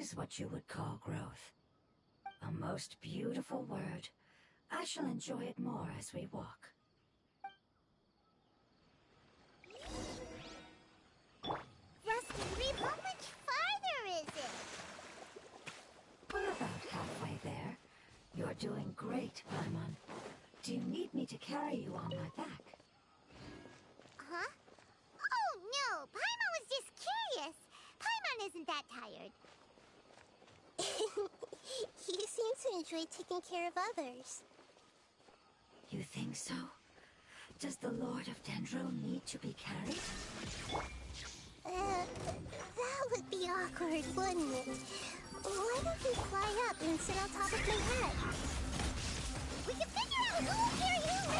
is what you would call growth. A most beautiful word. I shall enjoy it more as we walk. Rusty Reap, how much farther is it? We're about halfway there. You're doing great, Paimon. Do you need me to carry you on my back? Huh? Oh, no! Paimon was just curious. Paimon isn't that tired. You seem to enjoy taking care of others. You think so? Does the Lord of Dendro need to be carried? That would be awkward, wouldn't it? Why don't you fly up and sit on top of my head? We can figure out who will carry who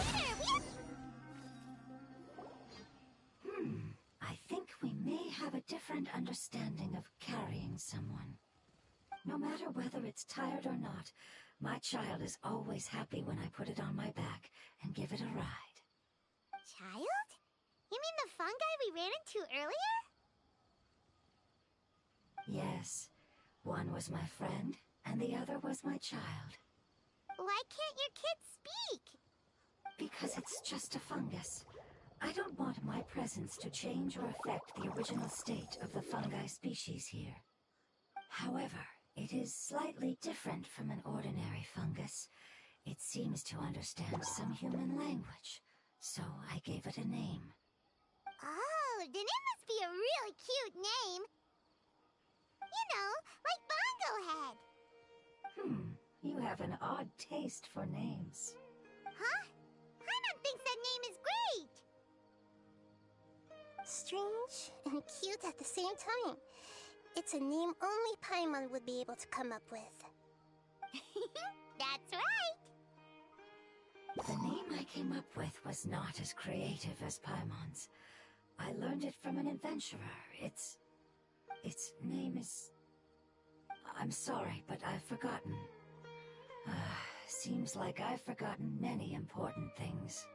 later! I think we may have a different understanding of carrying someone. No matter whether it's tired or not, my child is always happy when I put it on my back and give it a ride. Child? You mean the fungi we ran into earlier? Yes, one was my friend, and the other was my child. Why can't your kid speak? Because it's just a fungus. I don't want my presence to change or affect the original state of the fungi species here. However, it is slightly different from an ordinary fungus. It seems to understand some human language, so I gave it a name. Oh, then it must be a really cute name. You know, like Bongo Head. You have an odd taste for names. Huh? Paimon thinks that name is great. Strange and cute at the same time. It's a name only Paimon would be able to come up with. That's right. The name I came up with was not as creative as Paimon's. I learned it from an adventurer. Its name is... I'm sorry, but I've forgotten. Seems like I've forgotten many important things.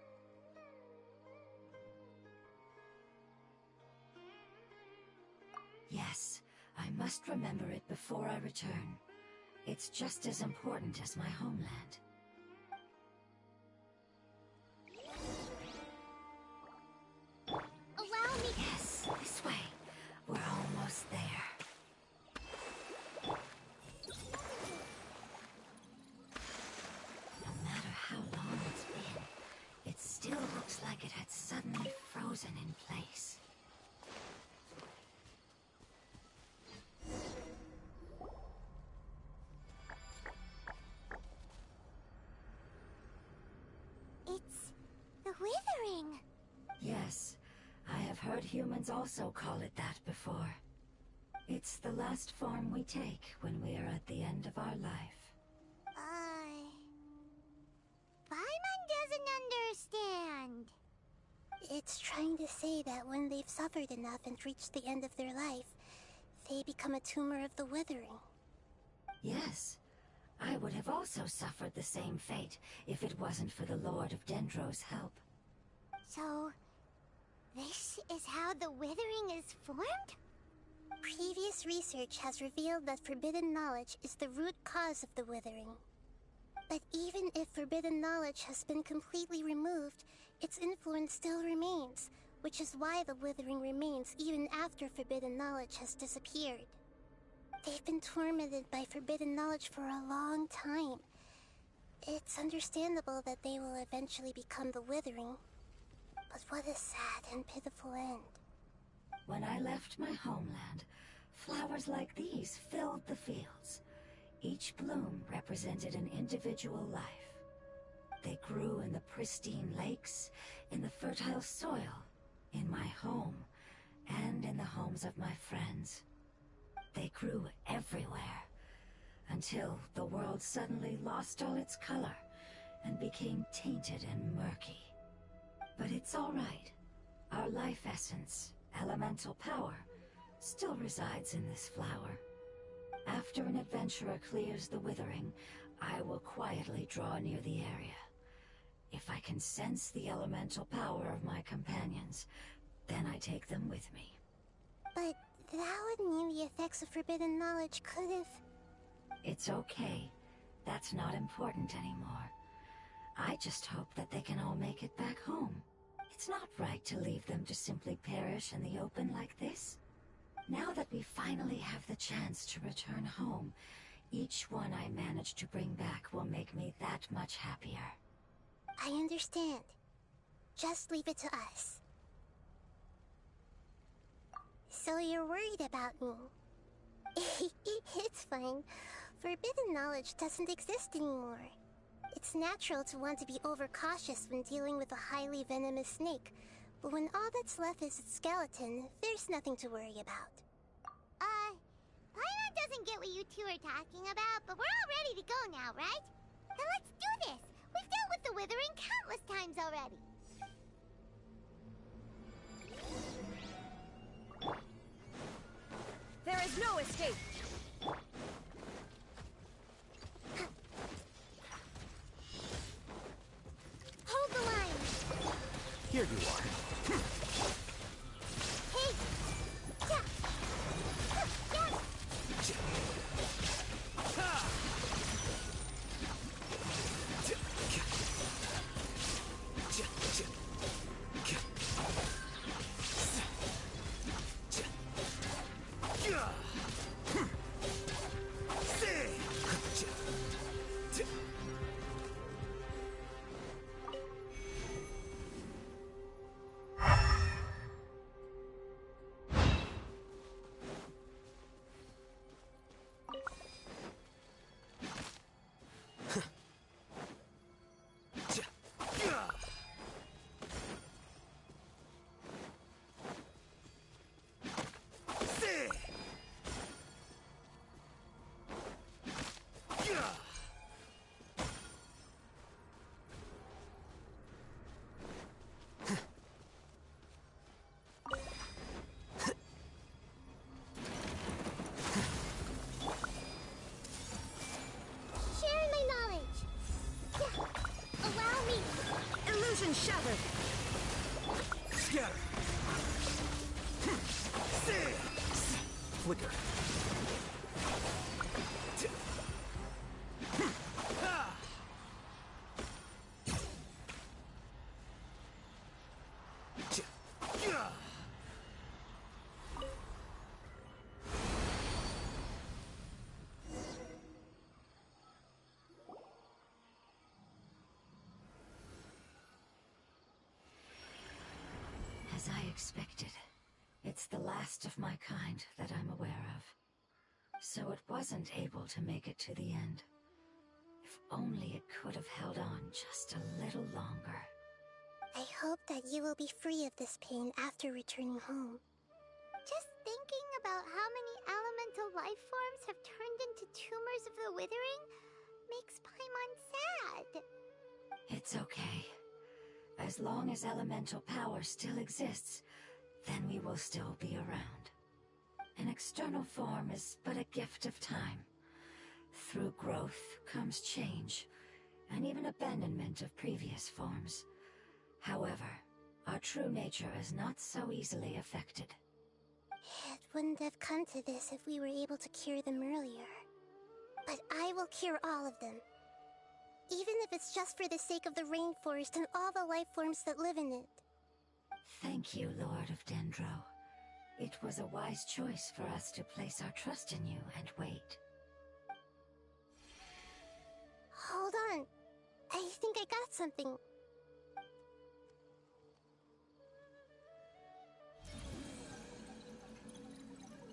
Yes, I must remember it before I return. It's just as important as my homeland. Allow me... Yes, this way. We're almost there. No matter how long it's been, it still looks like it had suddenly frozen in place. It's the withering. Yes, I have heard humans also call it that before. It's the last form we take when we are at the end of our life. Paimon doesn't understand. It's trying to say that when they've suffered enough and reached the end of their life, they become a tumor of the withering. Yes, I would have also suffered the same fate if it wasn't for the Lord of Dendro's help. So, this is how the withering is formed? Previous research has revealed that forbidden knowledge is the root cause of the withering. But even if forbidden knowledge has been completely removed, its influence still remains, which is why the withering remains even after forbidden knowledge has disappeared. They've been tormented by forbidden knowledge for a long time. It's understandable that they will eventually become the withering. But what a sad and pitiful end. When I left my homeland, flowers like these filled the fields. Each bloom represented an individual life. They grew in the pristine lakes, in the fertile soil, in my home, and in the homes of my friends. They grew everywhere, until the world suddenly lost all its color and became tainted and murky. But it's all right. Our life essence, elemental power, still resides in this flower. After an adventurer clears the withering, I will quietly draw near the area. If I can sense the elemental power of my companions, then I take them with me. But That would mean the effects of forbidden knowledge could have... It's okay. That's not important anymore. I just hope that they can all make it back home. It's not right to leave them to simply perish in the open like this. Now that we finally have the chance to return home, each one I manage to bring back will make me that much happier. I understand. Just leave it to us. So you're worried about me? It's fine. Forbidden knowledge doesn't exist anymore. It's natural to want to be overcautious when dealing with a highly venomous snake, but when all that's left is its skeleton, there's nothing to worry about. Paimon doesn't get what you two are talking about, but we're all ready to go now, right? Then let's do this! We've dealt with the Withering countless times already! There is no escape! Hold the line! Here you are. Hey! Yeah! Yeah! Share my knowledge! Yeah! Allow me! Illusion shattered! Scatter. Flicker. As I expected, it's the last of my kind that I'm aware of. So it wasn't able to make it to the end. If only it could have held on just a little longer. I hope that you will be free of this pain after returning home. Just thinking about how many elemental life forms have turned into tumors of the Withering makes Paimon sad. It's okay. As long as elemental power still exists, then we will still be around. An external form is but a gift of time. Through growth comes change, and even abandonment of previous forms. However, our true nature is not so easily affected. It wouldn't have come to this if we were able to cure them earlier. But I will cure all of them. Even if it's just for the sake of the rainforest and all the life forms that live in it. Thank you, Lord of Dendro. It was a wise choice for us to place our trust in you and wait. Hold on. I think I got something.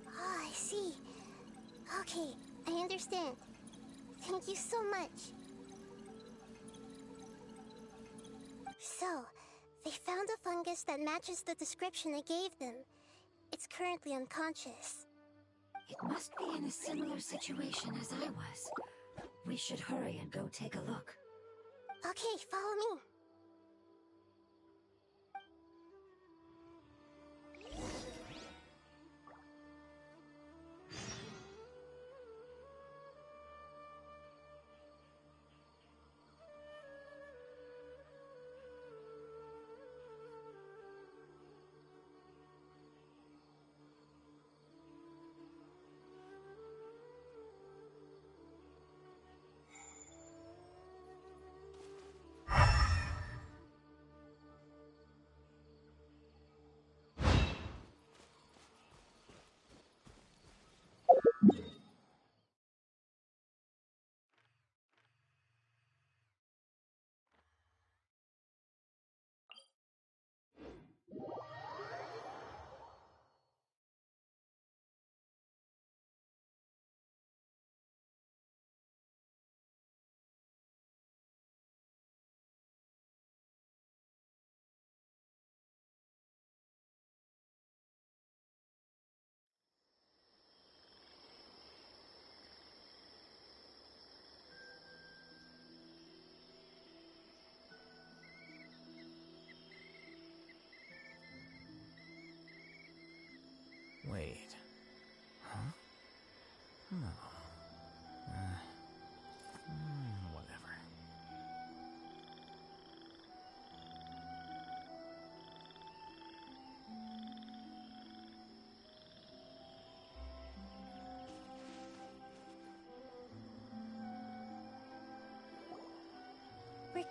Oh, I see. Okay, I understand. Thank you so much. So, they found a fungus that matches the description I gave them. It's currently unconscious. It must be in a similar situation as I was. We should hurry and go take a look. Okay, follow me.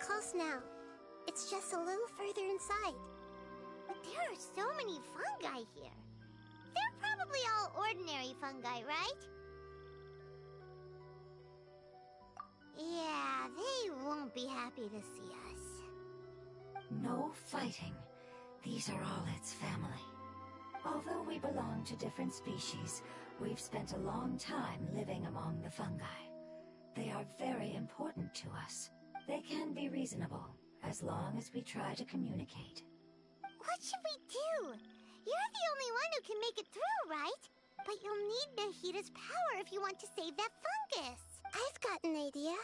close now. It's just a little further inside. But there are so many fungi here. They're probably all ordinary fungi, right? Yeah, they won't be happy to see us. No fighting. These are all its family. Although we belong to different species, we've spent a long time living among the fungi. They are very important to us. They can be reasonable, as long as we try to communicate. What should we do? You're the only one who can make it through, right? But you'll need Nahita's power if you want to save that fungus. I've got an idea.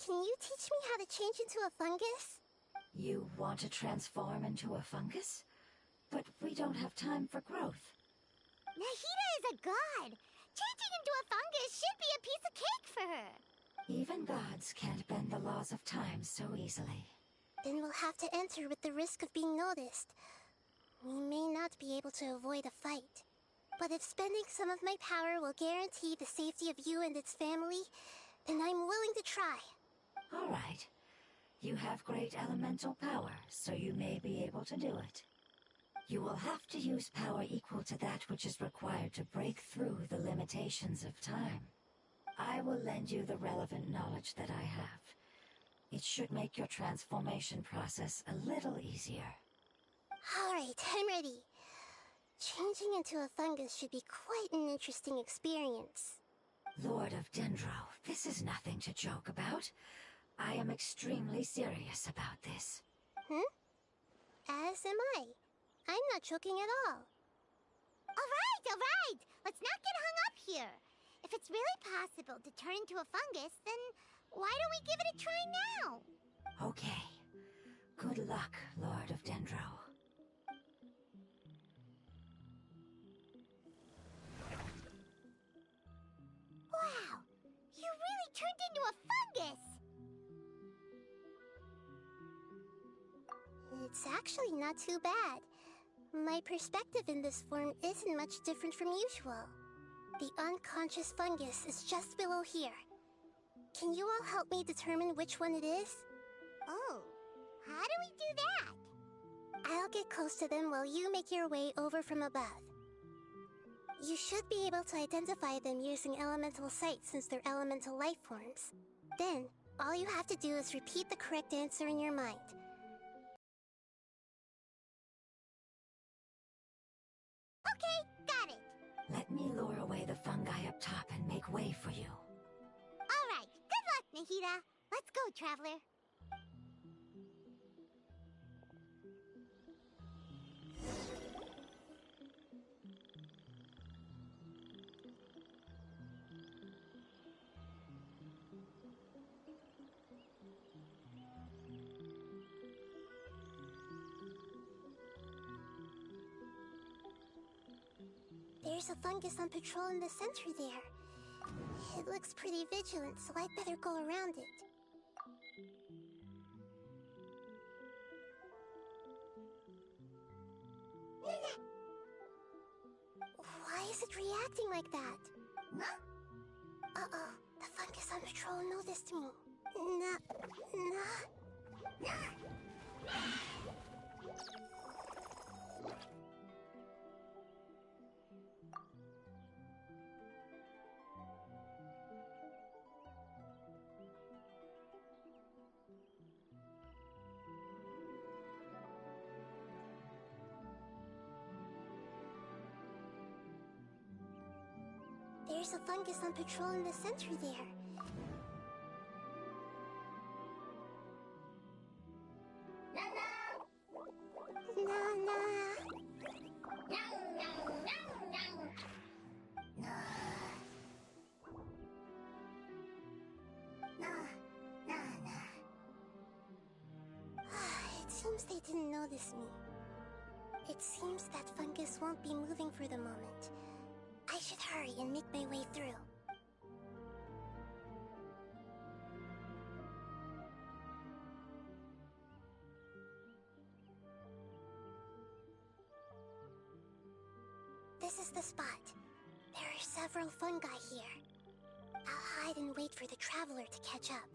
Can you teach me how to change into a fungus? You want to transform into a fungus? But we don't have time for growth. Nahita is a god. Changing into a fungus should be a piece of cake for her. Even gods can't bend the laws of time so easily. Then we'll have to enter with the risk of being noticed. We may not be able to avoid a fight. But if spending some of my power will guarantee the safety of you and its family, then I'm willing to try. All right. You have great elemental power, so you may be able to do it. You will have to use power equal to that which is required to break through the limitations of time. I will lend you the relevant knowledge that I have. It should make your transformation process a little easier. All right, I'm ready. Changing into a fungus should be quite an interesting experience. Lord of Dendro, this is nothing to joke about. I am extremely serious about this. As am I. I'm not joking at all. All right. Let's not get hung up here. If it's really possible to turn into a fungus, then why don't we give it a try now? Okay. Good luck, Lord of Dendro. Wow, you really turned into a fungus! It's actually not too bad. My perspective in this form isn't much different from usual. The unconscious fungus is just below here. Can you all help me determine which one it is? Oh, how do we do that? I'll get close to them while you make your way over from above. You should be able to identify them using elemental sight since they're elemental life forms. Then, all you have to do is repeat the correct answer in your mind. Okay, got it. Let me lure away the fungi up top and make way for you. All right, good luck, Nahita. Let's go, Traveler. There's a fungus on patrol in the center there. It looks pretty vigilant, so I'd better go around it. Why is it reacting like that? Uh-oh, the fungus on patrol noticed me. There's a fungus on patrol in the center there. It seems they didn't notice me. It seems that fungus won't be moving for the moment. I should hurry and make my way through. This is the spot. There are several fungi here. I'll hide and wait for the traveler to catch up.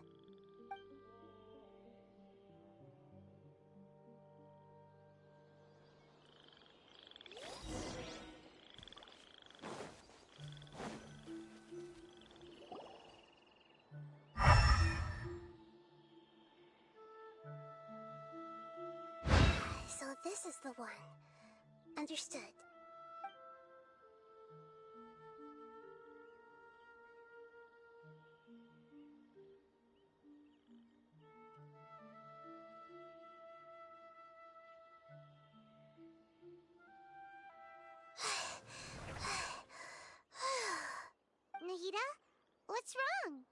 this is the one. Understood. Nahida? What's wrong?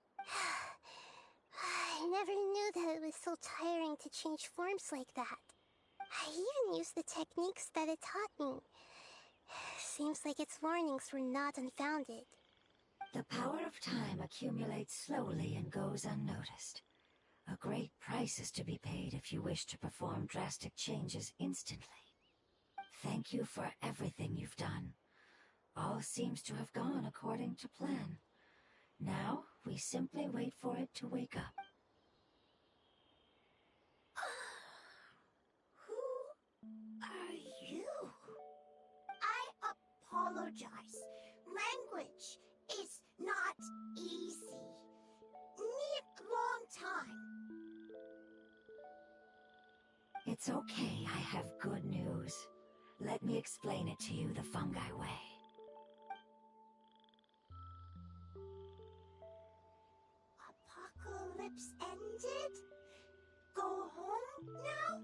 I never knew that it was so tiring to change forms like that. I even used the techniques that it taught me. Seems like its warnings were not unfounded. The power of time accumulates slowly and goes unnoticed. A great price is to be paid if you wish to perform drastic changes instantly. Thank you for everything you've done. All seems to have gone according to plan. Now, we simply wait for it to wake up. Who are you? I apologize. Language is not easy. Need long time. It's okay, I have good news. Let me explain it to you the fungi way. Apocalypse ended? Go home now?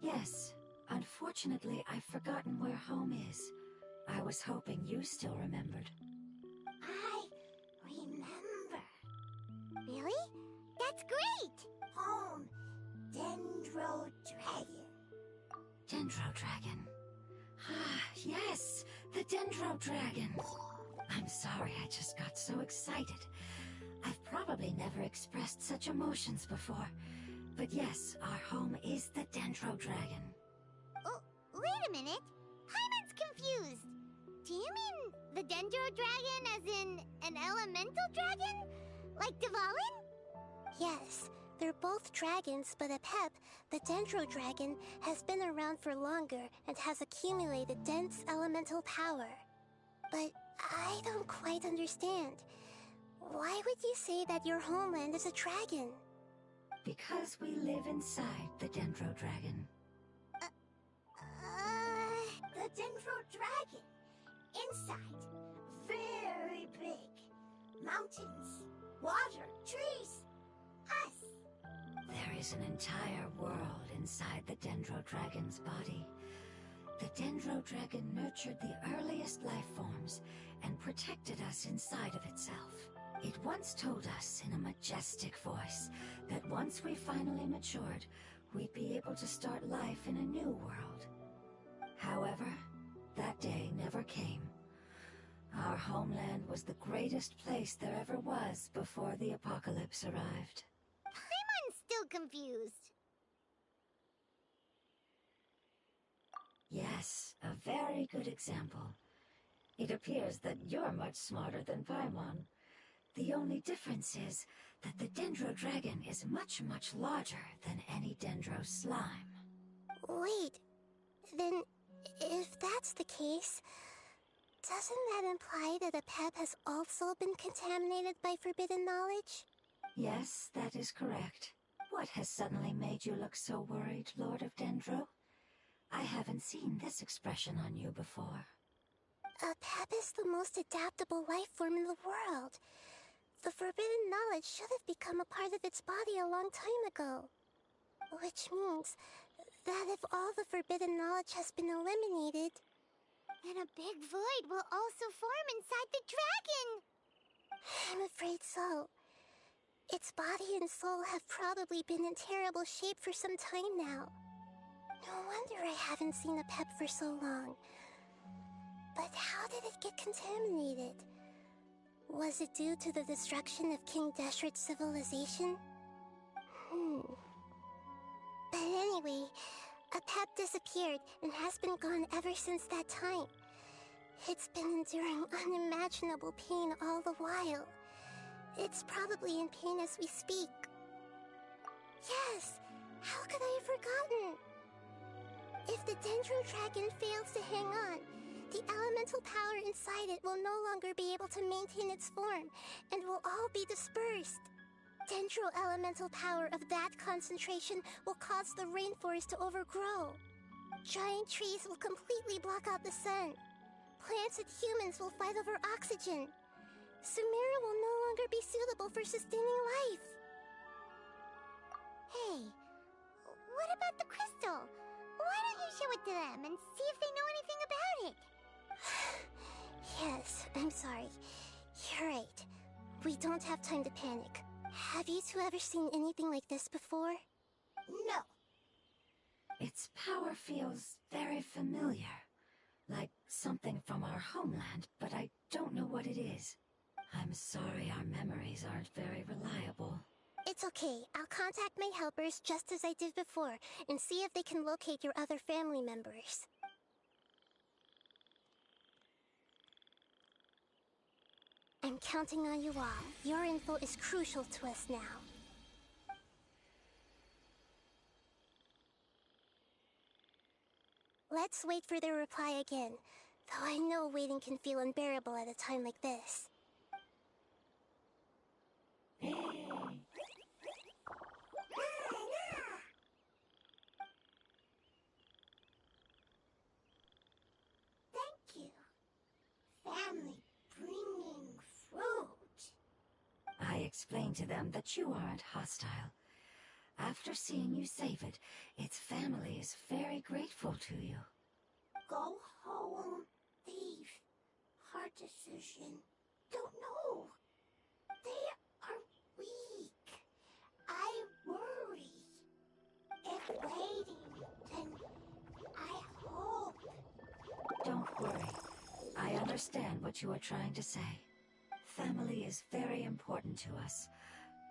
Yes. Unfortunately, I've forgotten where home is. I was hoping you still remembered. I remember. Really? That's great! Home, Dendro Dragon. Dendro Dragon. Ah, yes! The Dendro Dragon! I'm sorry, I just got so excited. I've probably never expressed such emotions before. But yes, our home is the Dendro Dragon. Oh, wait a minute. Paimon's confused. Do you mean the Dendro Dragon as in an elemental dragon? Like Dvalin? Yes, they're both dragons, but Apep, the Dendro Dragon, has been around for longer and has accumulated dense elemental power. But I don't quite understand. Why would you say that your homeland is a dragon? Because we live inside the Dendro Dragon. The Dendro Dragon. Inside. Very big. Mountains, water, trees. Us. There is an entire world inside the Dendro Dragon's body. The Dendro Dragon nurtured the earliest life forms and protected us inside of itself. It once told us in a majestic voice that once we finally matured, we'd be able to start life in a new world. However, that day never came. Our homeland was the greatest place there ever was before the apocalypse arrived. Paimon's still confused. Yes, a very good example. It appears that you're much smarter than Paimon. The only difference is that the Dendro Dragon is much, much larger than any Dendro slime. Wait, then if that's the case, doesn't that imply that Apep has also been contaminated by forbidden knowledge? Yes, that is correct. What has suddenly made you look so worried, Lord of Dendro? I haven't seen this expression on you before. Apep is the most adaptable life form in the world. The forbidden knowledge should have become a part of its body a long time ago. Which means that if all the forbidden knowledge has been eliminated, then a big void will also form inside the dragon. I'm afraid so. Its body and soul have probably been in terrible shape for some time now. No wonder I haven't seen Apep for so long. But how did it get contaminated? Was it due to the destruction of King Deshret's civilization? But anyway, Apep disappeared and has been gone ever since that time. It's been enduring unimaginable pain all the while. It's probably in pain as we speak. Yes! How could I have forgotten? If the Dendro Dragon fails to hang on, the elemental power inside it will no longer be able to maintain its form, and will all be dispersed. Dendro elemental power of that concentration will cause the rainforest to overgrow. Giant trees will completely block out the sun. Plants and humans will fight over oxygen. Sumeru will no longer be suitable for sustaining life. Hey, what about the crystal? Why don't you show it to them and see if they know anything about it? Yes, I'm sorry. You're right. We don't have time to panic. Have you two ever seen anything like this before? No. Its power feels very familiar. Like something from our homeland, but I don't know what it is. I'm sorry our memories aren't very reliable. It's okay. I'll contact my helpers just as I did before and see if they can locate your other family members. I'm counting on you all. Your info is crucial to us now. Let's wait for their reply again, though I know waiting can feel unbearable at a time like this. Thank you. Family bringing fruit. I explained to them that you aren't hostile. After seeing you save it, its family is very grateful to you. Go home, thief. Hard decision. Don't know. They are weak. I worry. If waiting, then I hope. Don't worry. I understand what you are trying to say. Family is very important to us,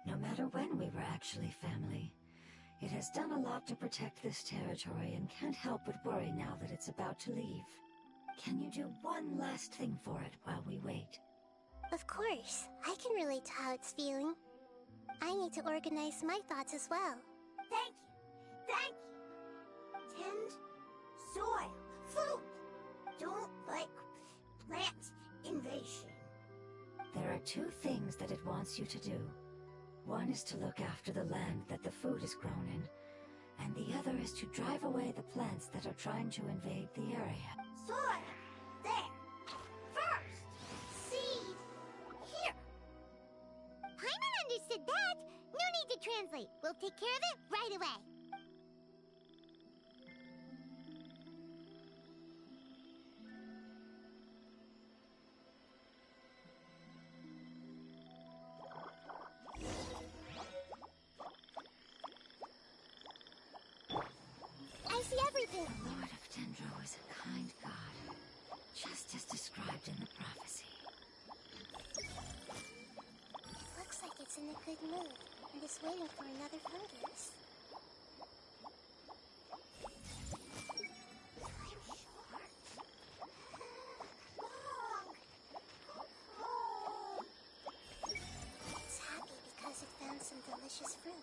no matter when we were actually family. It has done a lot to protect this territory and can't help but worry now that it's about to leave. Can you do one last thing for it while we wait? Of course, I can relate to how it's feeling. I need to organize my thoughts as well. Thank you. Thank you. Tend soil. Food. Don't like plant invasion. There are two things that it wants you to do. One is to look after the land that the food is grown in, and the other is to drive away the plants that are trying to invade the area. Soil. There. First. Seed. Here. Paimon understood that. No need to translate. We'll take care of it right away. I see everything! The Lord of Dendro is a kind god, just as described in the prophecy. Looks like it's in a good mood and is waiting for another fungus. It's happy because it found some delicious fruit.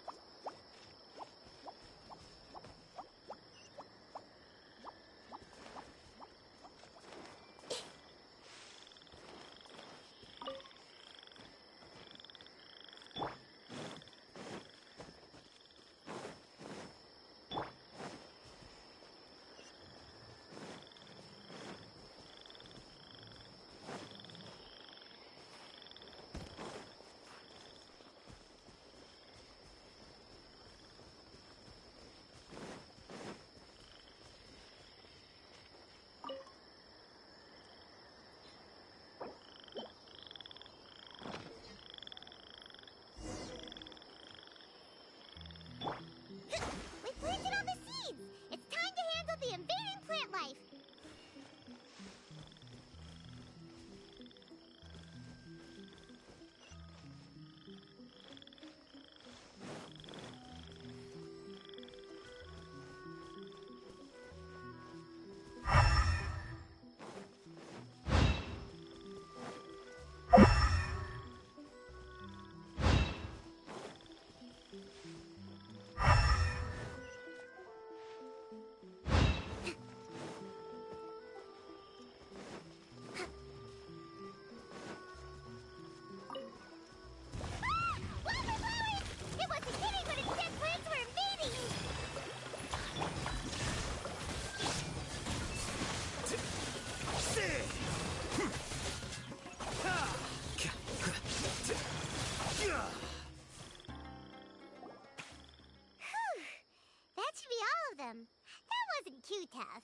too tough.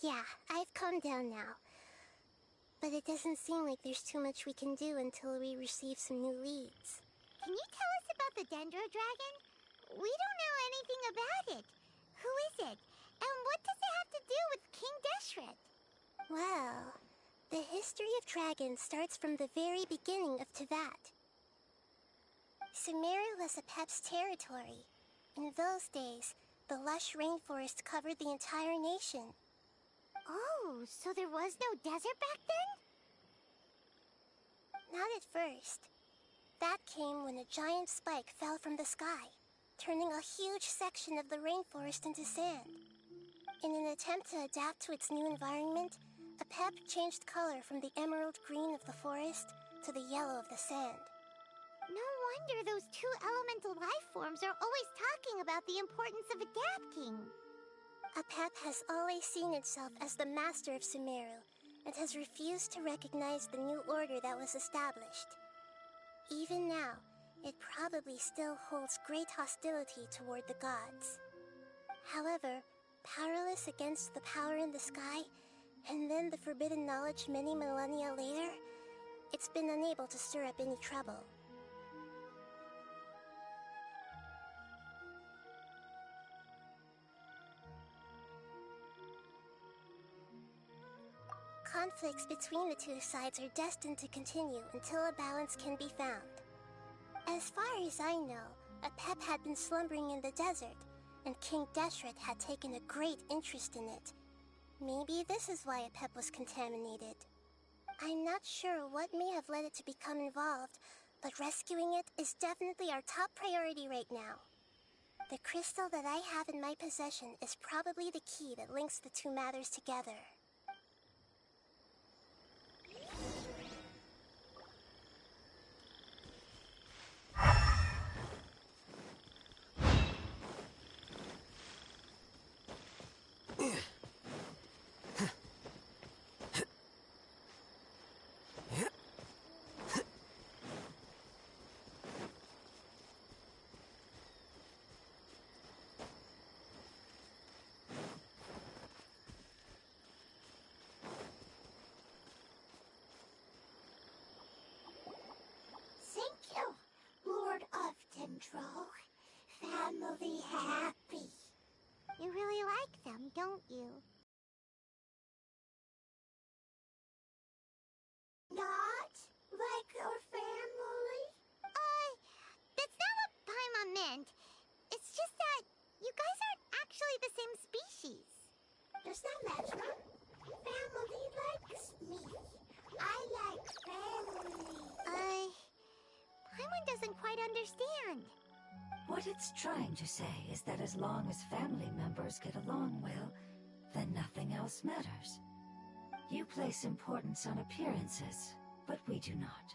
Yeah, I've calmed down now. But it doesn't seem like there's too much we can do until we receive some new leads. Can you tell us about the Dendro Dragon? We don't know anything about it. Who is it? And what does it have to do with King Deshret? Well, the history of dragons starts from the very beginning of Teyvat. Sumeru was Apep's territory. In those days, the lush rainforest covered the entire nation. Oh, so there was no desert back then? Not at first. That came when a giant spike fell from the sky, turning a huge section of the rainforest into sand. In an attempt to adapt to its new environment, Apep changed color from the emerald green of the forest to the yellow of the sand. No wonder those two elemental life forms are always talking about the importance of adapting. Apep has always seen itself as the master of Sumeru, and has refused to recognize the new order that was established. Even now, it probably still holds great hostility toward the gods. However, powerless against the power in the sky, and then the forbidden knowledge many millennia later, it's been unable to stir up any trouble. Conflicts between the two sides are destined to continue until a balance can be found. As far as I know, Apep had been slumbering in the desert, and King Deshret had taken a great interest in it. Maybe this is why Apep was contaminated. I'm not sure what may have led it to become involved, but rescuing it is definitely our top priority right now. The crystal that I have in my possession is probably the key that links the two matters together. Thank you, Lord of Dendro. Family happy. You really like them, don't you? Not like your family? That's not what Paimon meant. It's just that you guys aren't actually the same species. Does that matter? Family likes me. I like family. Paimon doesn't quite understand. What it's trying to say is that as long as family members get along well, then nothing else matters. You place importance on appearances, but we do not.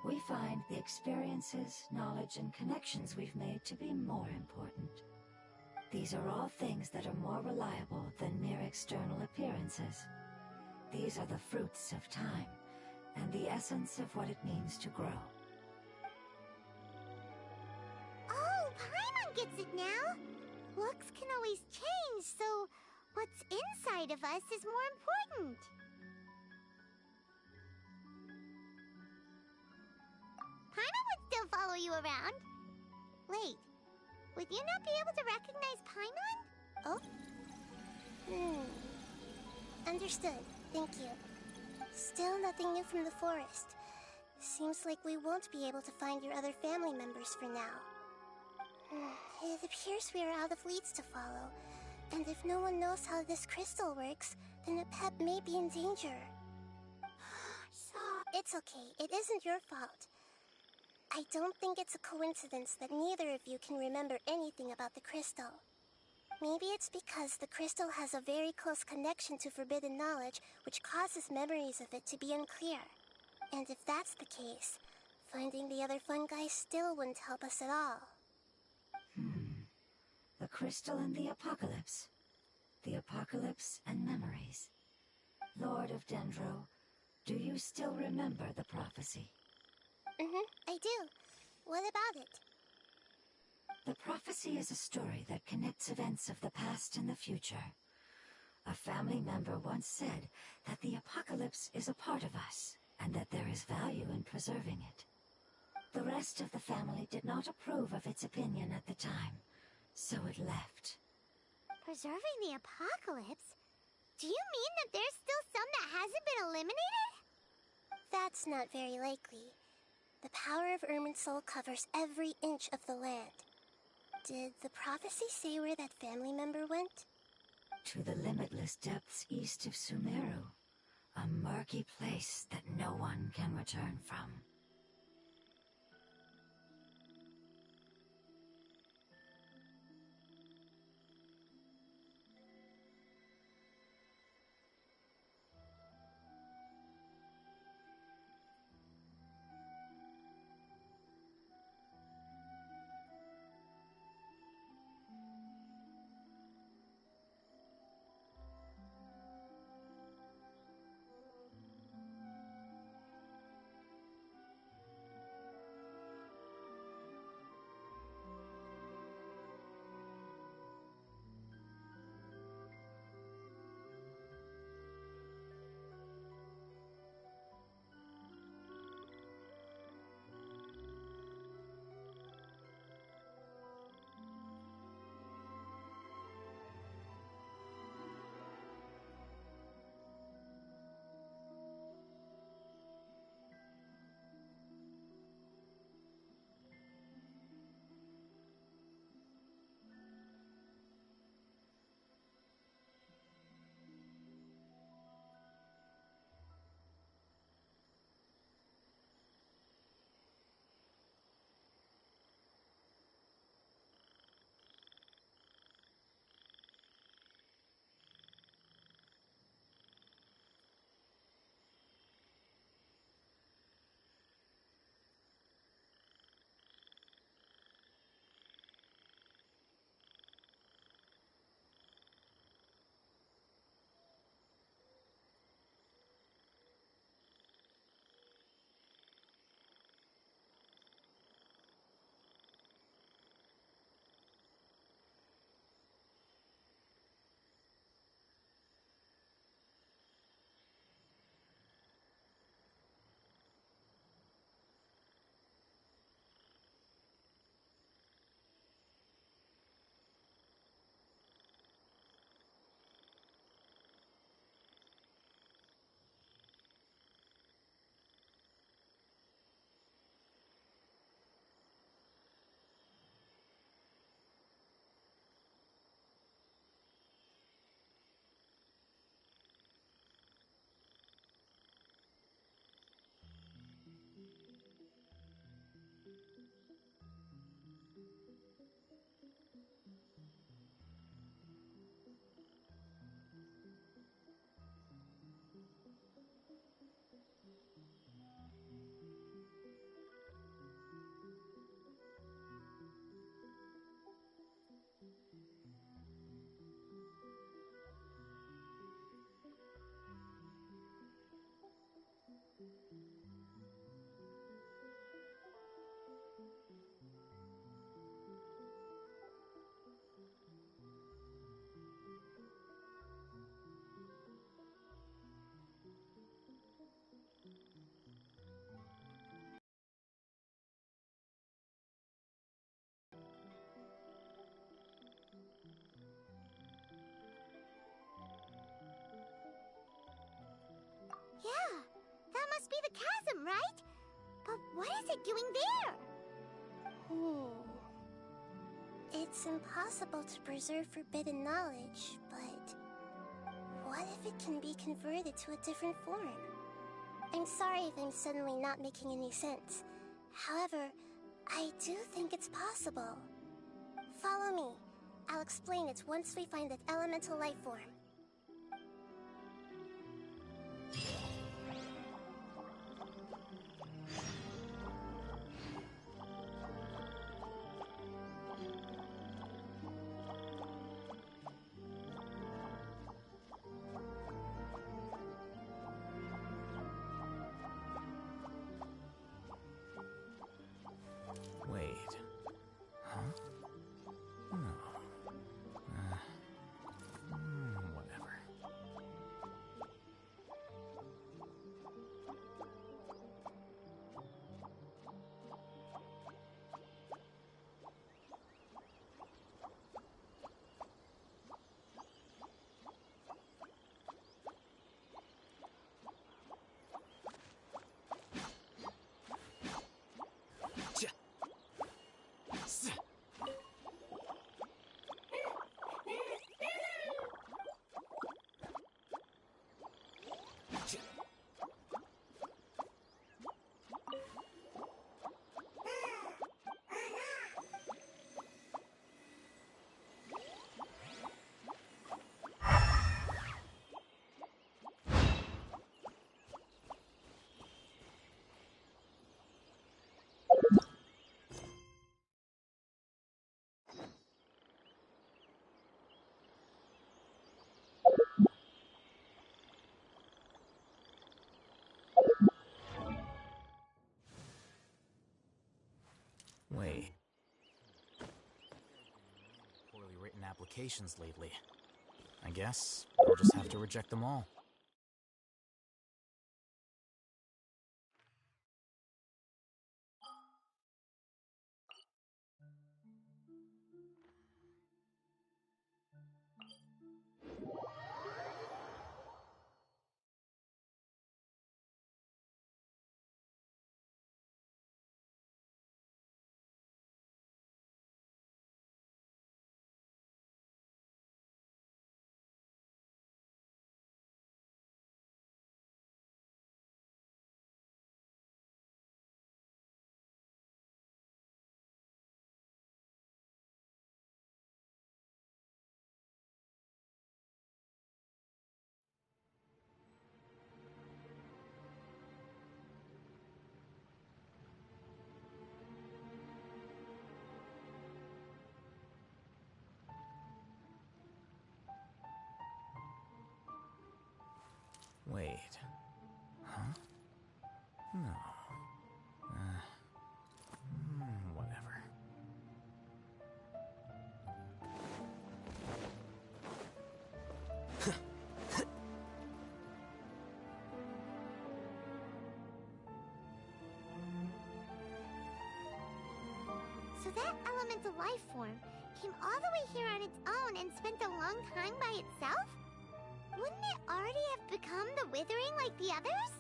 We find the experiences, knowledge, and connections we've made to be more important. These are all things that are more reliable than mere external appearances. These are the fruits of time, and the essence of what it means to grow. Oh, Paimon gets it now! Looks can always change, so what's inside of us is more important. Paimon would still follow you around. Wait, would you not be able to recognize Paimon? Oh? Understood. Thank you. Still nothing new from the forest. Seems like we won't be able to find your other family members for now. It appears we are out of leads to follow, and if no one knows how this crystal works, then Apep may be in danger. It's okay. It isn't your fault. I don't think it's a coincidence that neither of you can remember anything about the crystal. Maybe it's because the crystal has a very close connection to forbidden knowledge, which causes memories of it to be unclear. And if that's the case, finding the other fungi still wouldn't help us at all. The crystal and the apocalypse. The apocalypse and memories. Lord of Dendro, do you still remember the prophecy? I do. What about it? The prophecy is a story that connects events of the past and the future. A family member once said that the apocalypse is a part of us, and that there is value in preserving it. The rest of the family did not approve of its opinion at the time, so it left. Preserving the apocalypse? Do you mean that there's still some that hasn't been eliminated? That's not very likely. The power of Irminsul covers every inch of the land. Did the prophecy say where that family member went? To the limitless depths east of Sumeru, a murky place that no one can return from. Yeah, that must be the chasm, right? But what is it doing there? It's impossible to preserve forbidden knowledge, but what if it can be converted to a different form? I'm sorry if I'm suddenly not making any sense. However, I do think it's possible. Follow me. I'll explain it once we find that elemental life form. Wait. Huh? Wait. Poorly written applications lately. I guess I'll just have to reject them all. Wait. Huh? No. Whatever. So that elemental life form came all the way here on its own and spent a long time by itself? Wouldn't it already have become the Withering like the others?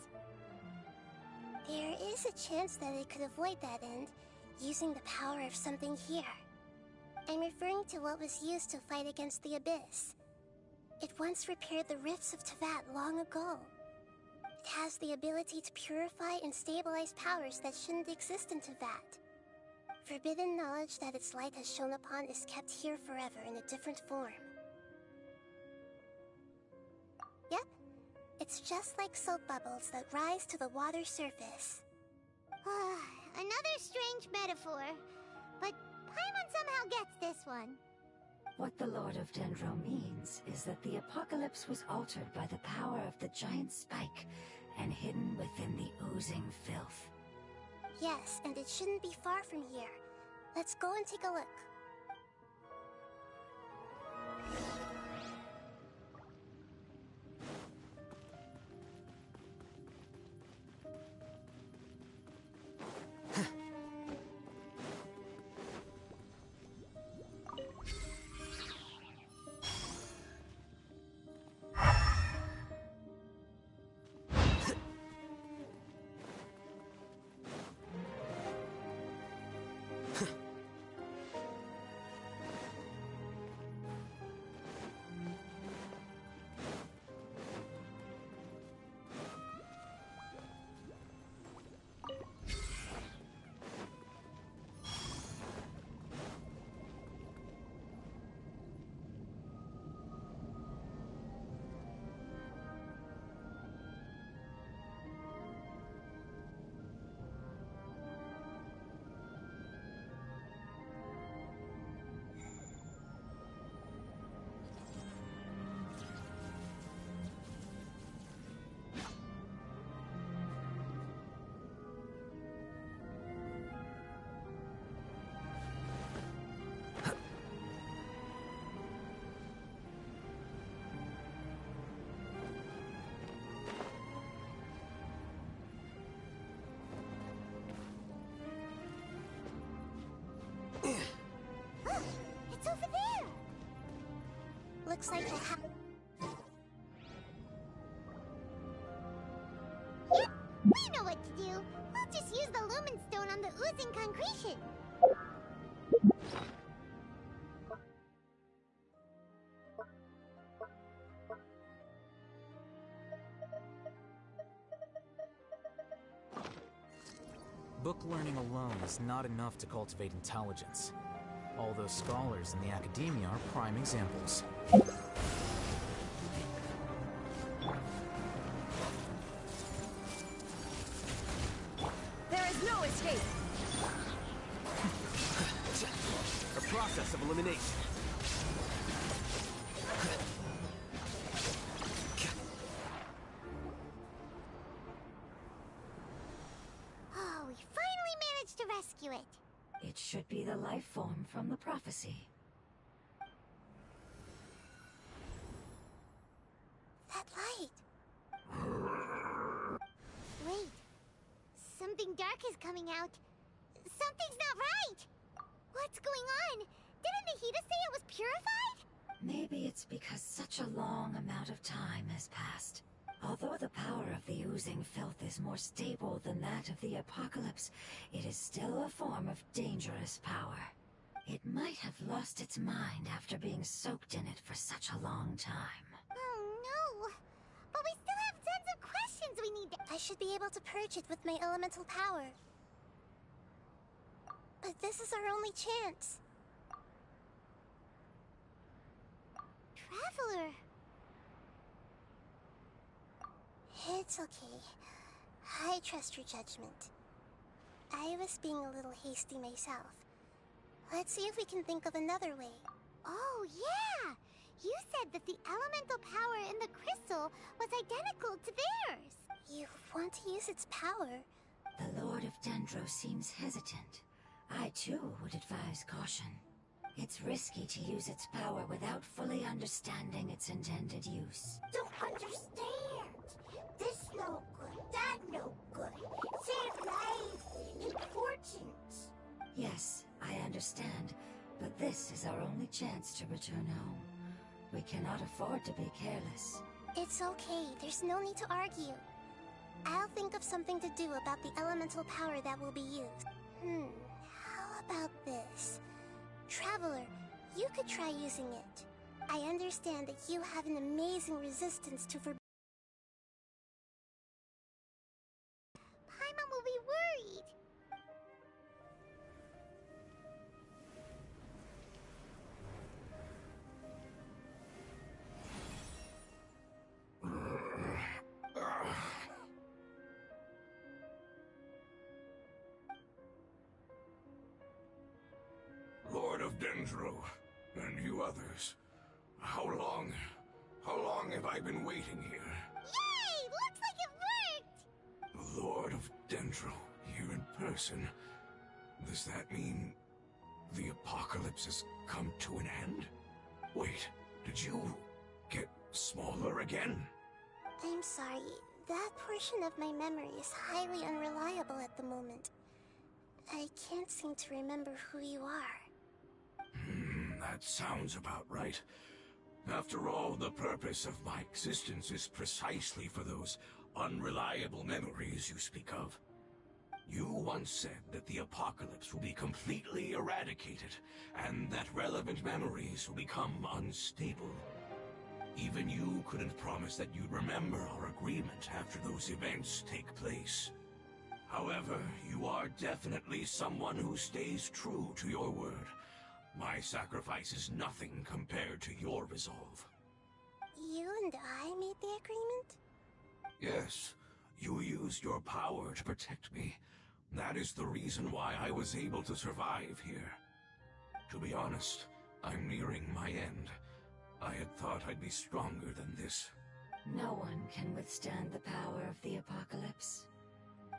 There is a chance that it could avoid that end, using the power of something here. I'm referring to what was used to fight against the Abyss. It once repaired the rifts of Tevat long ago. It has the ability to purify and stabilize powers that shouldn't exist in Tevat. Forbidden knowledge that its light has shone upon is kept here forever in a different form. Yep, it's just like soap bubbles that rise to the water surface. Another strange metaphor, but Paimon somehow gets this one. What the Lord of Dendro means is that the apocalypse was altered by the power of the giant spike and hidden within the oozing filth. Yes, and it shouldn't be far from here. Let's go and take a look. It's over there! Looks like we'll have... Yep, we know what to do. We'll just use the Lumen Stone on the oozing concretion. Book learning alone is not enough to cultivate intelligence. All those scholars in the academia are prime examples. There is no escape! A process of elimination. Oh, we finally managed to rescue it. It should be the life form from the prophecy. That light! Wait. Something dark is coming out. Something's not right! What's going on? Didn't Nahida say it was purified? Maybe it's because such a long amount of time has passed. Although the power of the oozing filth is more stable than that of the apocalypse, it is still a form of dangerous power. It might have lost its mind after being soaked in it for such a long time. Oh no! But we still have tons of questions we need to... I should be able to purge it with my elemental power. But this is our only chance. Traveler! It's okay. I trust your judgment. I was being a little hasty myself. Let's see if we can think of another way. Oh, yeah! You said that the elemental power in the crystal was identical to theirs! You want to use its power? The Lord of Dendro seems hesitant. I too would advise caution. It's risky to use its power without fully understanding its intended use. Don't understand! This no good, that no good. Save lives! Important! Yes, I understand, but this is our only chance to return home. We cannot afford to be careless. It's okay, there's no need to argue. I'll think of something to do about the elemental power that will be used. How about this? Traveler, you could try using it. I understand that you have an amazing resistance to Paimon will be worried! Lord of Dendro, and you others, how long have I been waiting here? Yay! Looks like it worked! The Lord of Dendro, here in person. Does that mean the apocalypse has come to an end? Wait, did you get smaller again? I'm sorry, that portion of my memory is highly unreliable at the moment. I can't seem to remember who you are. That sounds about right. After all, the purpose of my existence is precisely for those unreliable memories you speak of. You once said that the apocalypse will be completely eradicated, and that relevant memories will become unstable. Even you couldn't promise that you'd remember our agreement after those events take place. However, you are definitely someone who stays true to your word. My sacrifice is nothing compared to your resolve. You and I made the agreement? Yes, you used your power to protect me. That is the reason why I was able to survive here. To be honest, I'm nearing my end. I had thought I'd be stronger than this. No one can withstand the power of the apocalypse.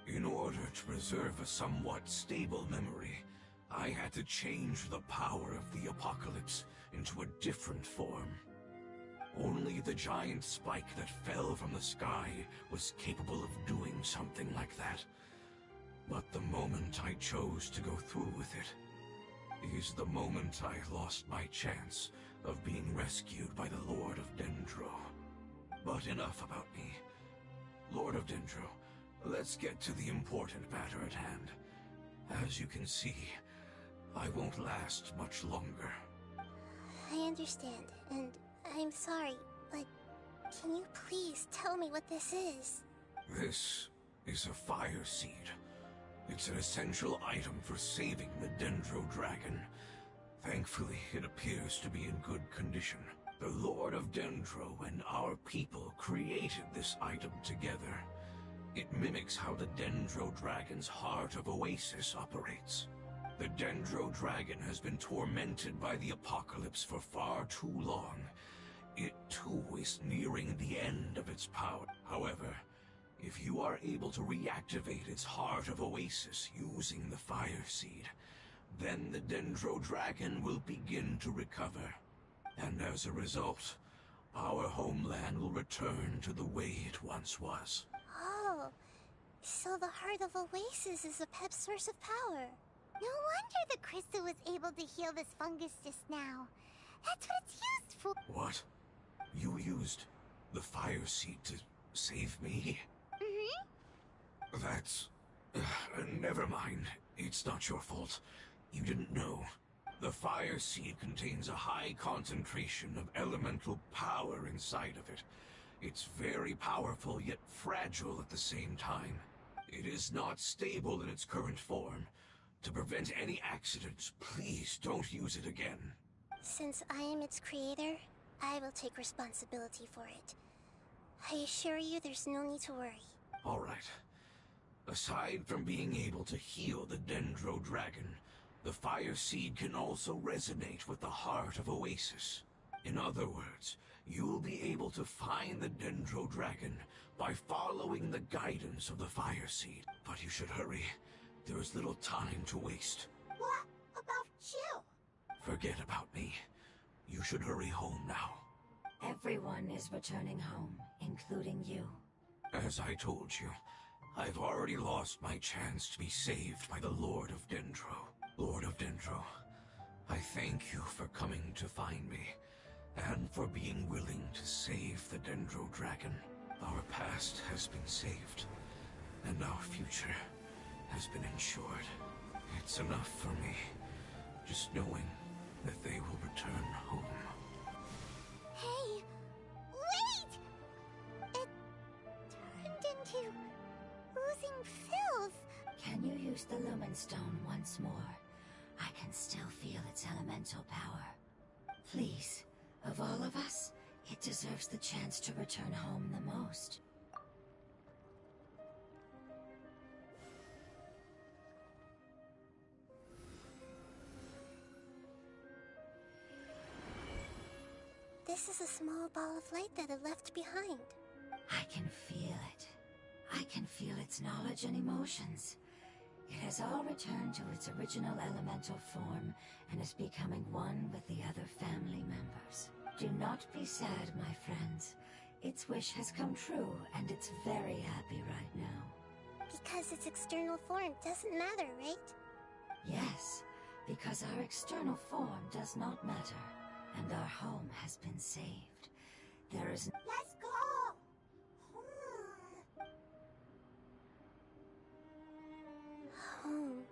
In order to preserve a somewhat stable memory, I had to change the power of the apocalypse into a different form. Only the giant spike that fell from the sky was capable of doing something like that. But the moment I chose to go through with it is the moment I lost my chance of being rescued by the Lord of Dendro. But enough about me. Lord of Dendro, let's get to the important matter at hand. As you can see, I won't last much longer. I understand, and I'm sorry, but can you please tell me what this is? This is a fire seed. It's an essential item for saving the Dendro Dragon. Thankfully, it appears to be in good condition. The Lord of Dendro and our people created this item together. It mimics how the Dendro Dragon's Heart of Oasis operates. The Dendro Dragon has been tormented by the apocalypse for far too long. It too is nearing the end of its power. However, if you are able to reactivate its Heart of Oasis using the Fire Seed, then the Dendro Dragon will begin to recover. And as a result, our homeland will return to the way it once was. Oh, so the Heart of Oasis is a pep source of power. No wonder the crystal was able to heal this fungus just now. That's what it's used for. What? You used the fire seed to save me? Mm-hmm. That's... never mind. It's not your fault. You didn't know. The fire seed contains a high concentration of elemental power inside of it. It's very powerful, yet fragile at the same time. It is not stable in its current form. To prevent any accidents, please don't use it again. Since I am its creator, I will take responsibility for it. I assure you there's no need to worry. Alright. Aside from being able to heal the Dendro Dragon, the fire seed can also resonate with the heart of Oasis. In other words, you'll be able to find the Dendro Dragon by following the guidance of the fire seed. But you should hurry. There is little time to waste. What about you? Forget about me. You should hurry home now. Everyone is returning home, including you. As I told you, I've already lost my chance to be saved by the Lord of Dendro. Lord of Dendro, I thank you for coming to find me, and for being willing to save the Dendro Dragon. Our past has been saved, and our future has been ensured. It's enough for me, just knowing that they will return home. Hey, wait! It turned into oozing filth. Can you use the Lumen Stone once more? I can still feel its elemental power. Please, of all of us, it deserves the chance to return home the most. This is a small ball of light that it left behind. I can feel it. I can feel its knowledge and emotions. It has all returned to its original elemental form and is becoming one with the other family members. Do not be sad, my friends. Its wish has come true, and it's very happy right now. Because its external form doesn't matter, right? Yes, because our external form does not matter, and our home has been saved. There is Let's go! Home.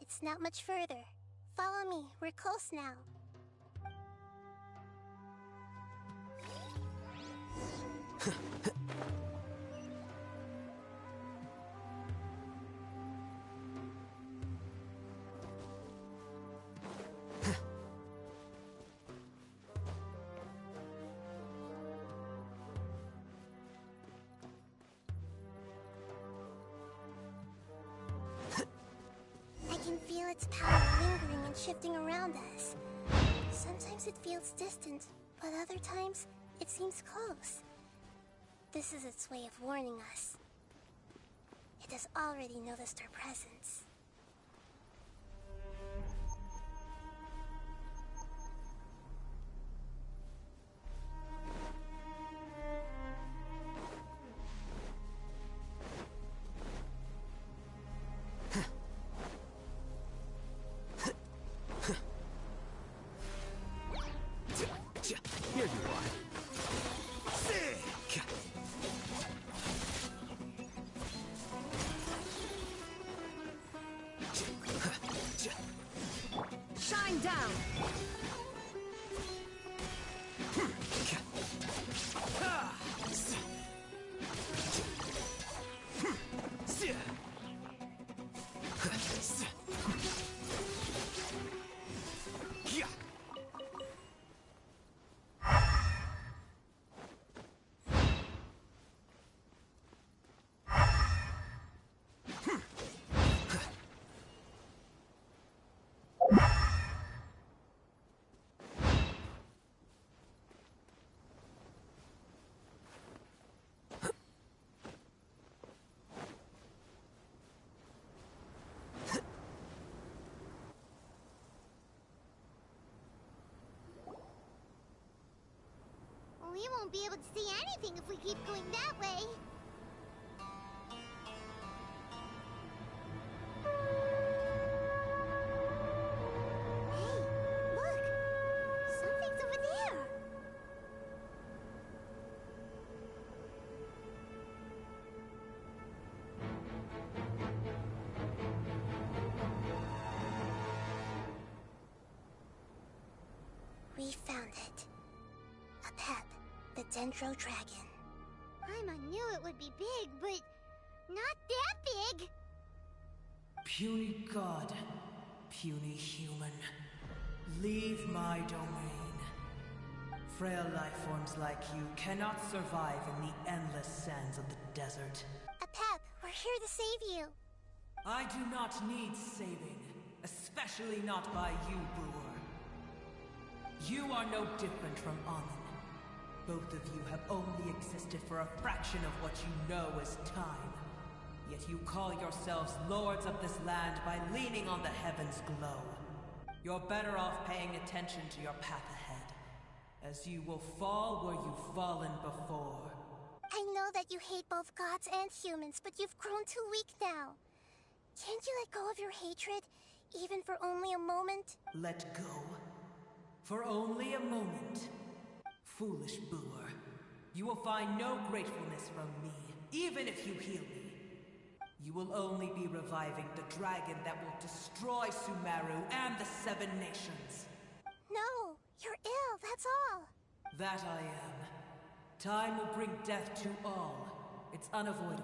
It's not much further. Follow me, we're close now. I can feel its power lingering and shifting around us. Sometimes it feels distant, but other times it seems close. This is its way of warning us. It has already noticed our presence. down! We won't be able to see anything if we keep going that way. Hey, look! Something's over there! We found it. A pep, the Dendro Dragon. Paimon knew it would be big, but not that big! Puny god, puny human, leave my domain. Frail life forms like you cannot survive in the endless sands of the desert. A pep, we're here to save you. I do not need saving, especially not by you, Brewer. You are no different from Amun. Both of you have only existed for a fraction of what you know as time. Yet you call yourselves lords of this land by leaning on the heavens' glow. You're better off paying attention to your path ahead, as you will fall where you've fallen before. I know that you hate both gods and humans, but you've grown too weak now. Can't you let go of your hatred, even for only a moment? Let go? For only a moment? Foolish Brewer. You will find no gratefulness from me, even if you heal me. You will only be reviving the dragon that will destroy Sumeru and the Seven Nations. No, you're ill, that's all. That I am. Time will bring death to all. It's unavoidable.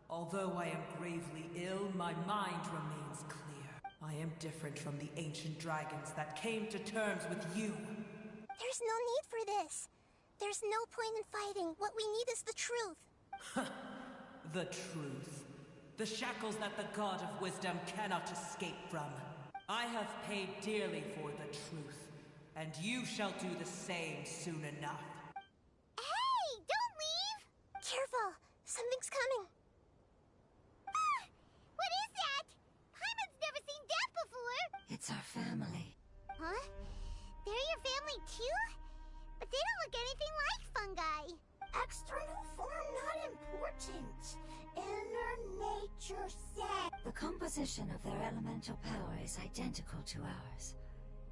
Although I am gravely ill, my mind remains clear. I am different from the ancient dragons that came to terms with you. There's no need for this. There's no point in fighting. What we need is the truth. The truth. The shackles that the God of Wisdom cannot escape from. I have paid dearly for the truth, and you shall do the same soon enough. Hey, don't leave! Careful, something's coming. Ah, what is that? Paimon's never seen that before! It's our family. Huh? They're your family too? But they don't look anything like fungi. External form not important. Inner nature said. The composition of their elemental power is identical to ours.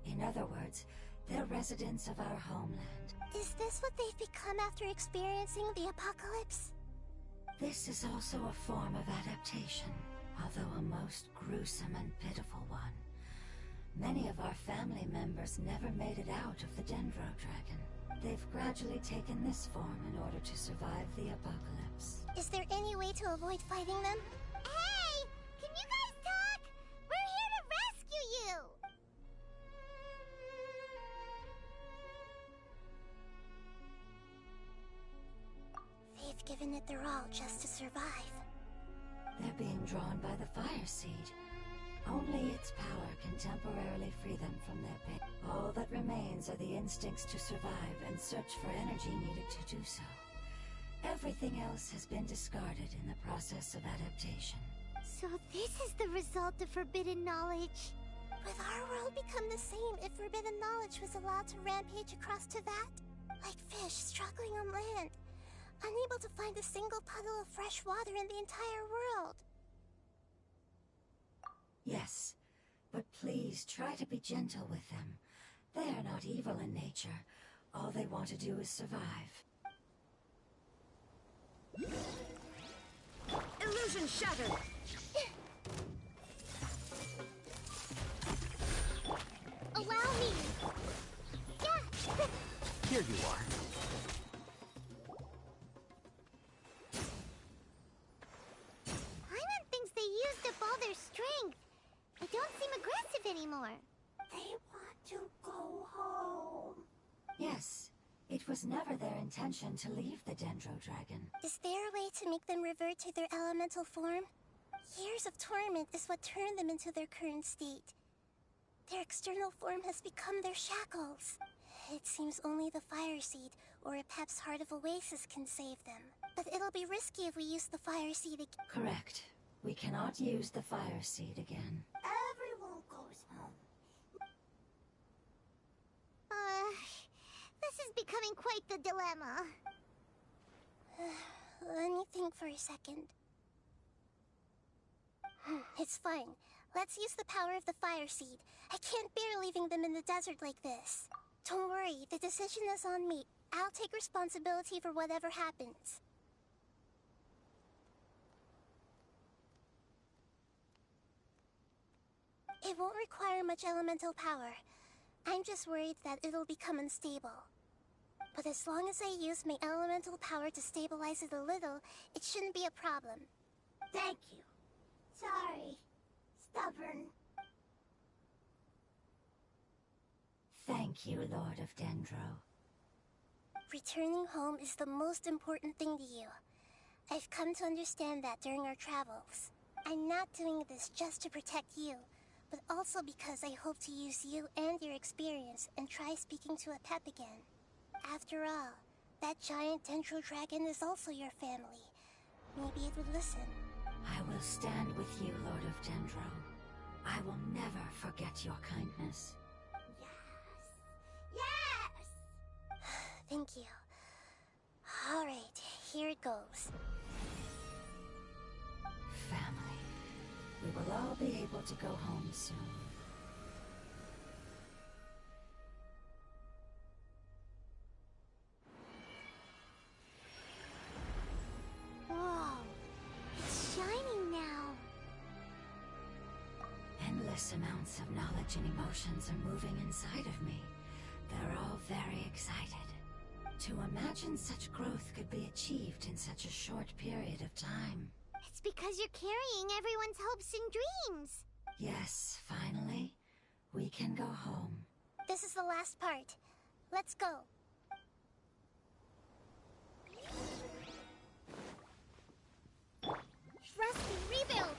In other words, they're residents of our homeland. Is this what they've become after experiencing the apocalypse? This is also a form of adaptation, although a most gruesome and pitiful one. Many of our family members never made it out of the Dendro Dragon. They've gradually taken this form in order to survive the apocalypse. Is there any way to avoid fighting them? Hey! Can you guys talk? We're here to rescue you! They've given it their all just to survive. They're being drawn by the fire seed. Only its power can temporarily free them from their pain. All that remains are the instincts to survive and search for energy needed to do so. Everything else has been discarded in the process of adaptation. So this is the result of forbidden knowledge. Would our world become the same if forbidden knowledge was allowed to rampage across Tevat? Like fish struggling on land, unable to find a single puddle of fresh water in the entire world. Yes, but please try to be gentle with them. They are not evil in nature. All they want to do is survive. Illusion shattered! here you are. Paimon thinks they used up all their strength. They don't seem aggressive anymore. They want to go home. Yes, it was never their intention to leave the Dendro Dragon. Is there a way to make them revert to their elemental form? Years of torment is what turned them into their current state. Their external form has become their shackles. It seems only the Fire Seed or a Pep's Heart of Oasis can save them. But it'll be risky if we use the Fire Seed again. Correct. We cannot use the Fire Seed again. Everyone goes home. This is becoming quite the dilemma. Let me think for a second. It's fine. Let's use the power of the Fire Seed. I can't bear leaving them in the desert like this. Don't worry, the decision is on me. I'll take responsibility for whatever happens. It won't require much elemental power. I'm just worried that it'll become unstable. But as long as I use my elemental power to stabilize it a little, it shouldn't be a problem. Thank you. Sorry. Stubborn. Thank you, Lord of Dendro. Returning home is the most important thing to you. I've come to understand that during our travels. I'm not doing this just to protect you, but also because I hope to use you and your experience and try speaking to a Pep again. After all, that giant Dendro Dragon is also your family. Maybe it would listen. I will stand with you, Lord of Dendro. I will never forget your kindness. Yes! Thank you. Alright, here it goes. Family. We will all be able to go home soon. Whoa. It's shining now. Endless amounts of knowledge and emotions are moving inside of me. They're all very excited. To imagine such growth could be achieved in such a short period of time. It's because you're carrying everyone's hopes and dreams. Yes, finally, we can go home. This is the last part. Let's go. Trust me, rebuild!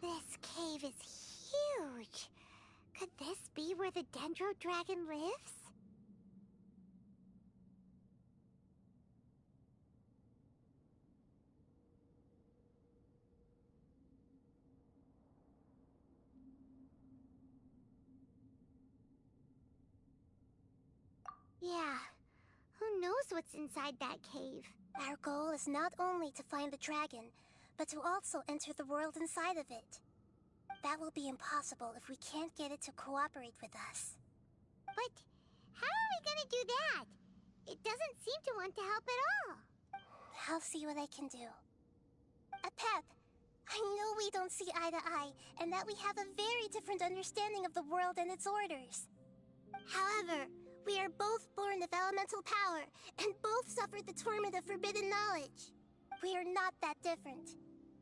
This cave is huge. Could this be where the Dendro Dragon lives? Yeah. Who knows what's inside that cave? Our goal is not only to find the dragon, but to also enter the world inside of it. That will be impossible if we can't get it to cooperate with us. But how are we gonna do that? It doesn't seem to want to help at all. I'll see what I can do. Pep, I know we don't see eye to eye, and that we have a very different understanding of the world and its orders. However, we are both born of elemental power, and both suffered the torment of forbidden knowledge. We are not that different.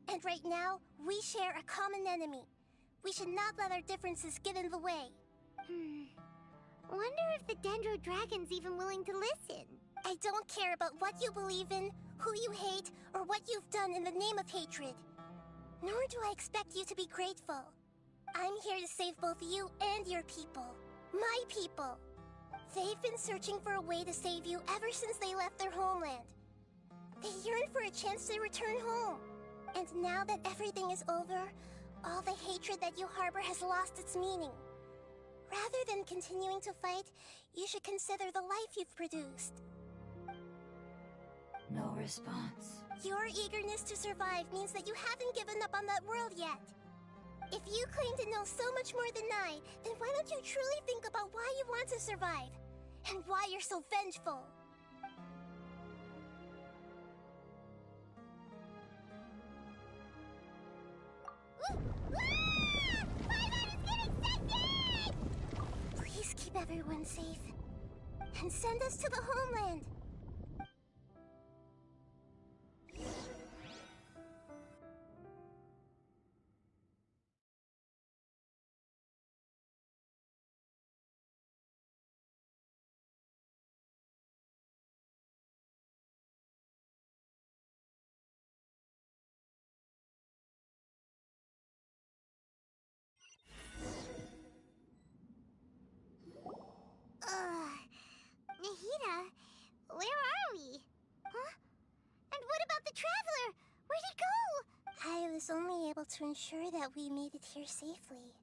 And right now, we share a common enemy. We should not let our differences get in the way. Wonder if the Dendro Dragon's even willing to listen. I don't care about what you believe in, who you hate, or what you've done in the name of hatred. Nor do I expect you to be grateful. I'm here to save both you and your people. My people. They've been searching for a way to save you ever since they left their homeland. They yearn for a chance to return home. And now that everything is over, all the hatred that you harbor has lost its meaning. Rather than continuing to fight, you should consider the life you've produced. No response. Your eagerness to survive means that you haven't given up on that world yet. If you claim to know so much more than I, then why don't you truly think about why you want to survive? And why you're so vengeful? Please keep everyone safe. And send us to the homeland. Nahida, where are we? Huh? And what about the Traveler? Where'd he go? I was only able to ensure that we made it here safely.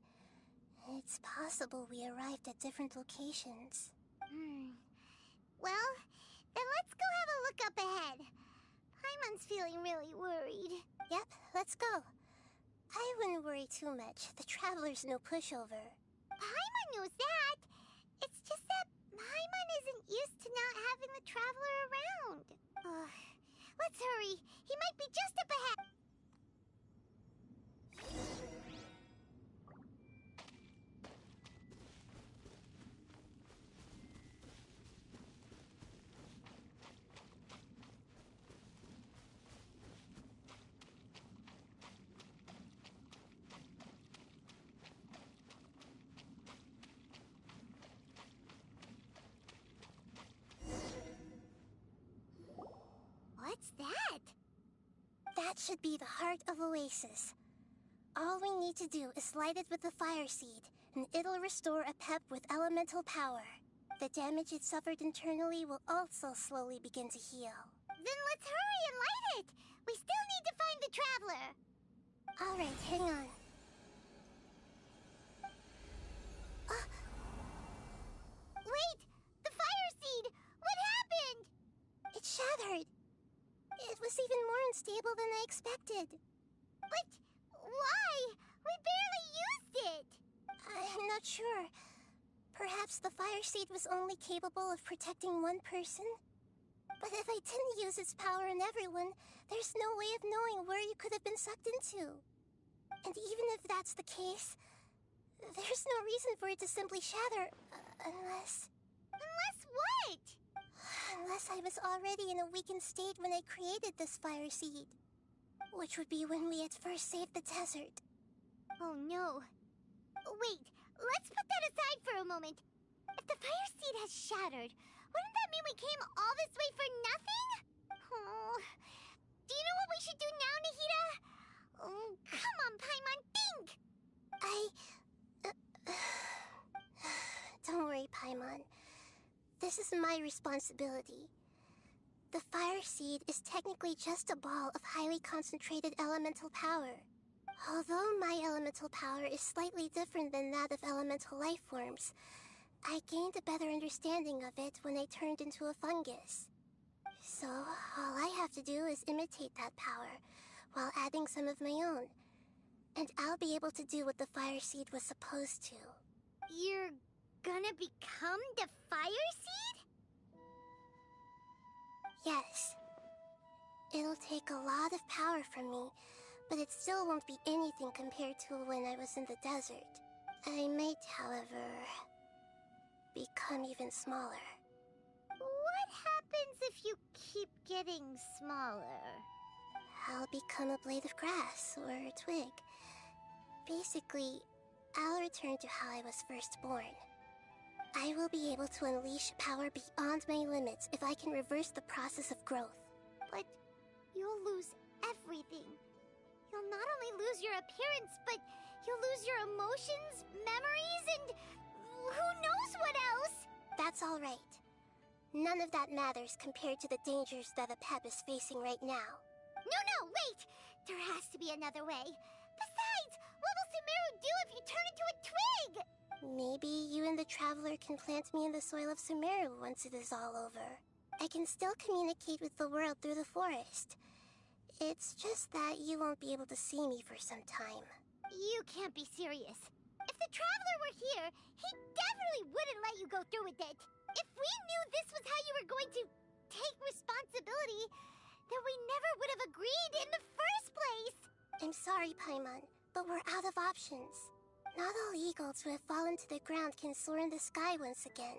It's possible we arrived at different locations. Well, then let's go have a look up ahead. Paimon's feeling really worried. Yep, let's go. I wouldn't worry too much. The Traveler's no pushover. Paimon knows that. It's just that Paimon isn't used to not having the Traveler around. Let's hurry. He might be just up ahead. What's that? That should be the heart of Oasis. All we need to do is light it with the fire seed, and it'll restore a pep with elemental power. The damage it suffered internally will also slowly begin to heal. Then let's hurry and light it. We still need to find the Traveler. Alright, hang on. Wait! The fire seed! What happened? It shattered. It was even more unstable than I expected. But why? We barely used it! I'm not sure. Perhaps the fire seed was only capable of protecting one person? But if I didn't use its power on everyone, there's no way of knowing where you could have been sucked into. And even if that's the case, there's no reason for it to simply shatter, unless... Unless what? Unless I was already in a weakened state when I created this fire seed. Which would be when we had first saved the desert. Oh no. Wait, let's put that aside for a moment. If the fire seed has shattered, wouldn't that mean we came all this way for nothing? Oh, do you know what we should do now, Nahida? Oh, come on, Paimon, think! Don't worry, Paimon. This is my responsibility. The fire seed is technically just a ball of highly concentrated elemental power. Although my elemental power is slightly different than that of elemental life forms, I gained a better understanding of it when I turned into a fungus. So, all I have to do is imitate that power, while adding some of my own. And I'll be able to do what the fire seed was supposed to. You're gonna become the fire seed? Yes. It'll take a lot of power from me, but it still won't be anything compared to when I was in the desert. I might, however, become even smaller. What happens if you keep getting smaller? I'll become a blade of grass or a twig. Basically, I'll return to how I was first born. I will be able to unleash power beyond my limits if I can reverse the process of growth. But you'll lose everything. You'll not only lose your appearance, but you'll lose your emotions, memories, and who knows what else? That's all right. None of that matters compared to the dangers that a pep is facing right now. No, wait! There has to be another way. Besides, what will Sumeru do if you turn into a twig? Maybe you and the Traveler can plant me in the soil of Sumeru once it is all over. I can still communicate with the world through the forest. It's just that you won't be able to see me for some time. You can't be serious. If the Traveler were here, he definitely wouldn't let you go through with it. If we knew this was how you were going to take responsibility, then we never would have agreed in the first place. I'm sorry, Paimon, but we're out of options. Not all eagles who have fallen to the ground can soar in the sky once again.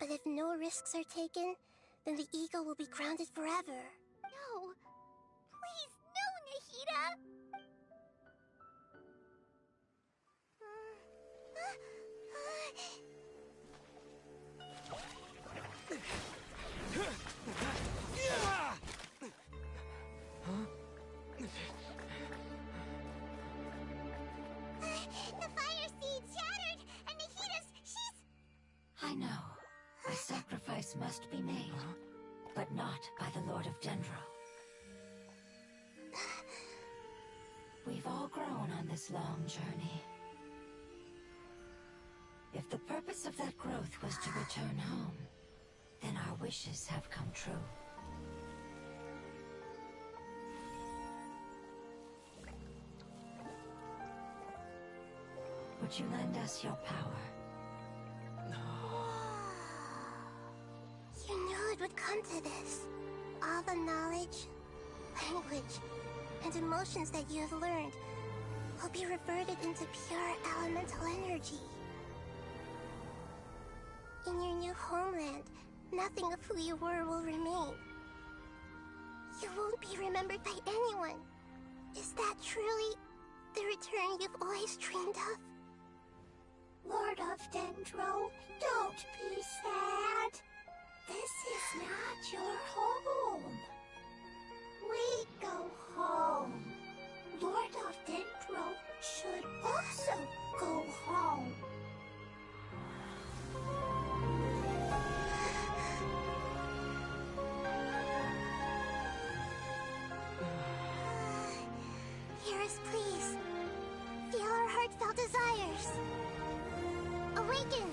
But if no risks are taken, then the eagle will be grounded forever. No. Please, no, Nahida! The fire seed shattered, and she's... I know. A sacrifice must be made, but not by the Lord of Dendro. We've all grown on this long journey. If the purpose of that growth was to return home, then our wishes have come true. Would you lend us your power? You knew it would come to this. All the knowledge, language, and emotions that you have learned will be reverted into pure elemental energy. In your new homeland, nothing of who you were will remain. You won't be remembered by anyone. Is that truly the return you've always dreamed of? Lord of Dendro, don't be sad. This is not your home. We go home. Lord of Dendro should also go home. Hear us, please. Feel our heartfelt desires. Awaken!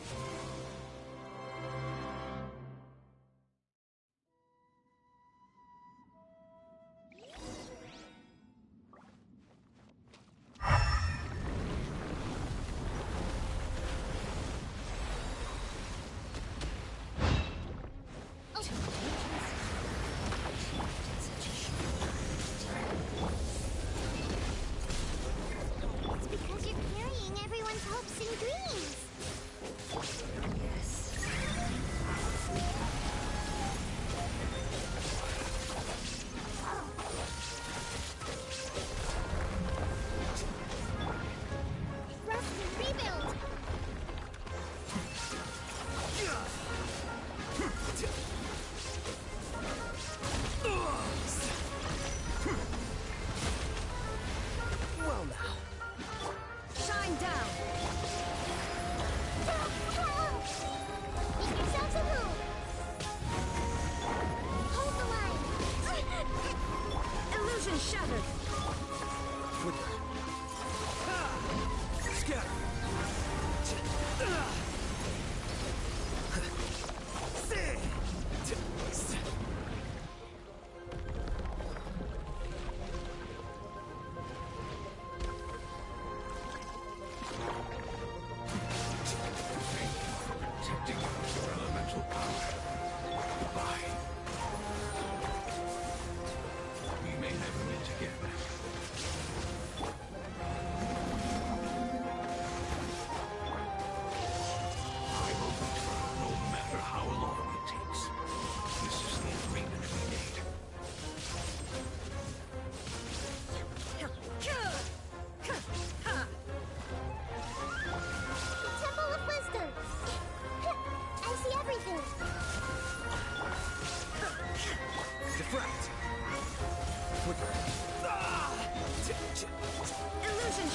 It's because you're carrying everyone's hopes and dreams.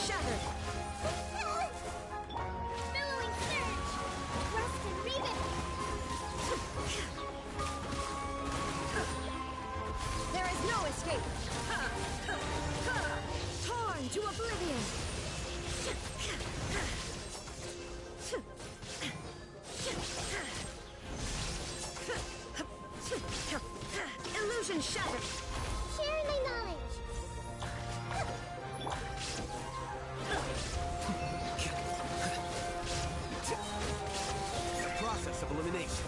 shattered! Billowing surge! Rust and Reven! There is no escape! Torn to oblivion! Illusion shattered! Share my knowledge! The process of elimination.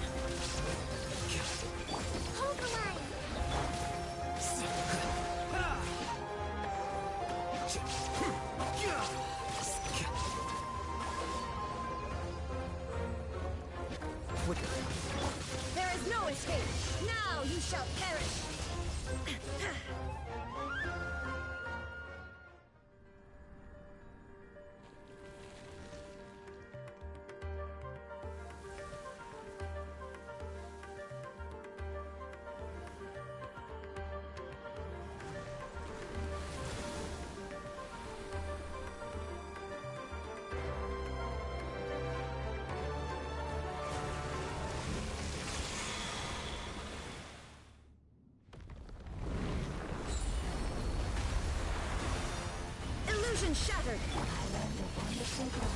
Hold the line! There is no escape! Now you shall perish! Illusion shattered! I learned a wonderful law.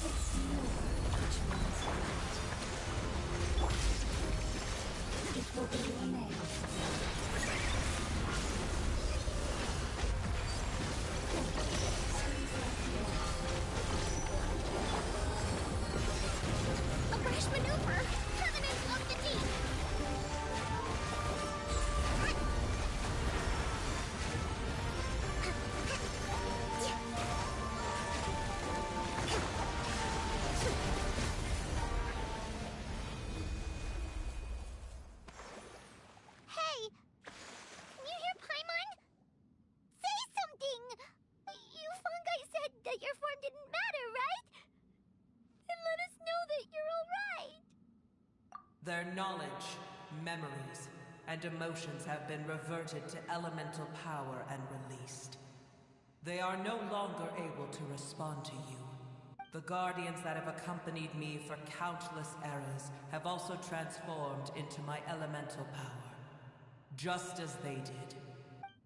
It's more, which means right. It will be your name. A brash maneuver! Covenant of the Deep! Hey! Can you hear Paimon? Say something! You fungi said that your form didn't matter, right? Then let us know that you're alright! Their knowledge, memories, and emotions have been reverted to elemental power and released. They are no longer able to respond to you. The guardians that have accompanied me for countless eras have also transformed into my elemental power, just as they did.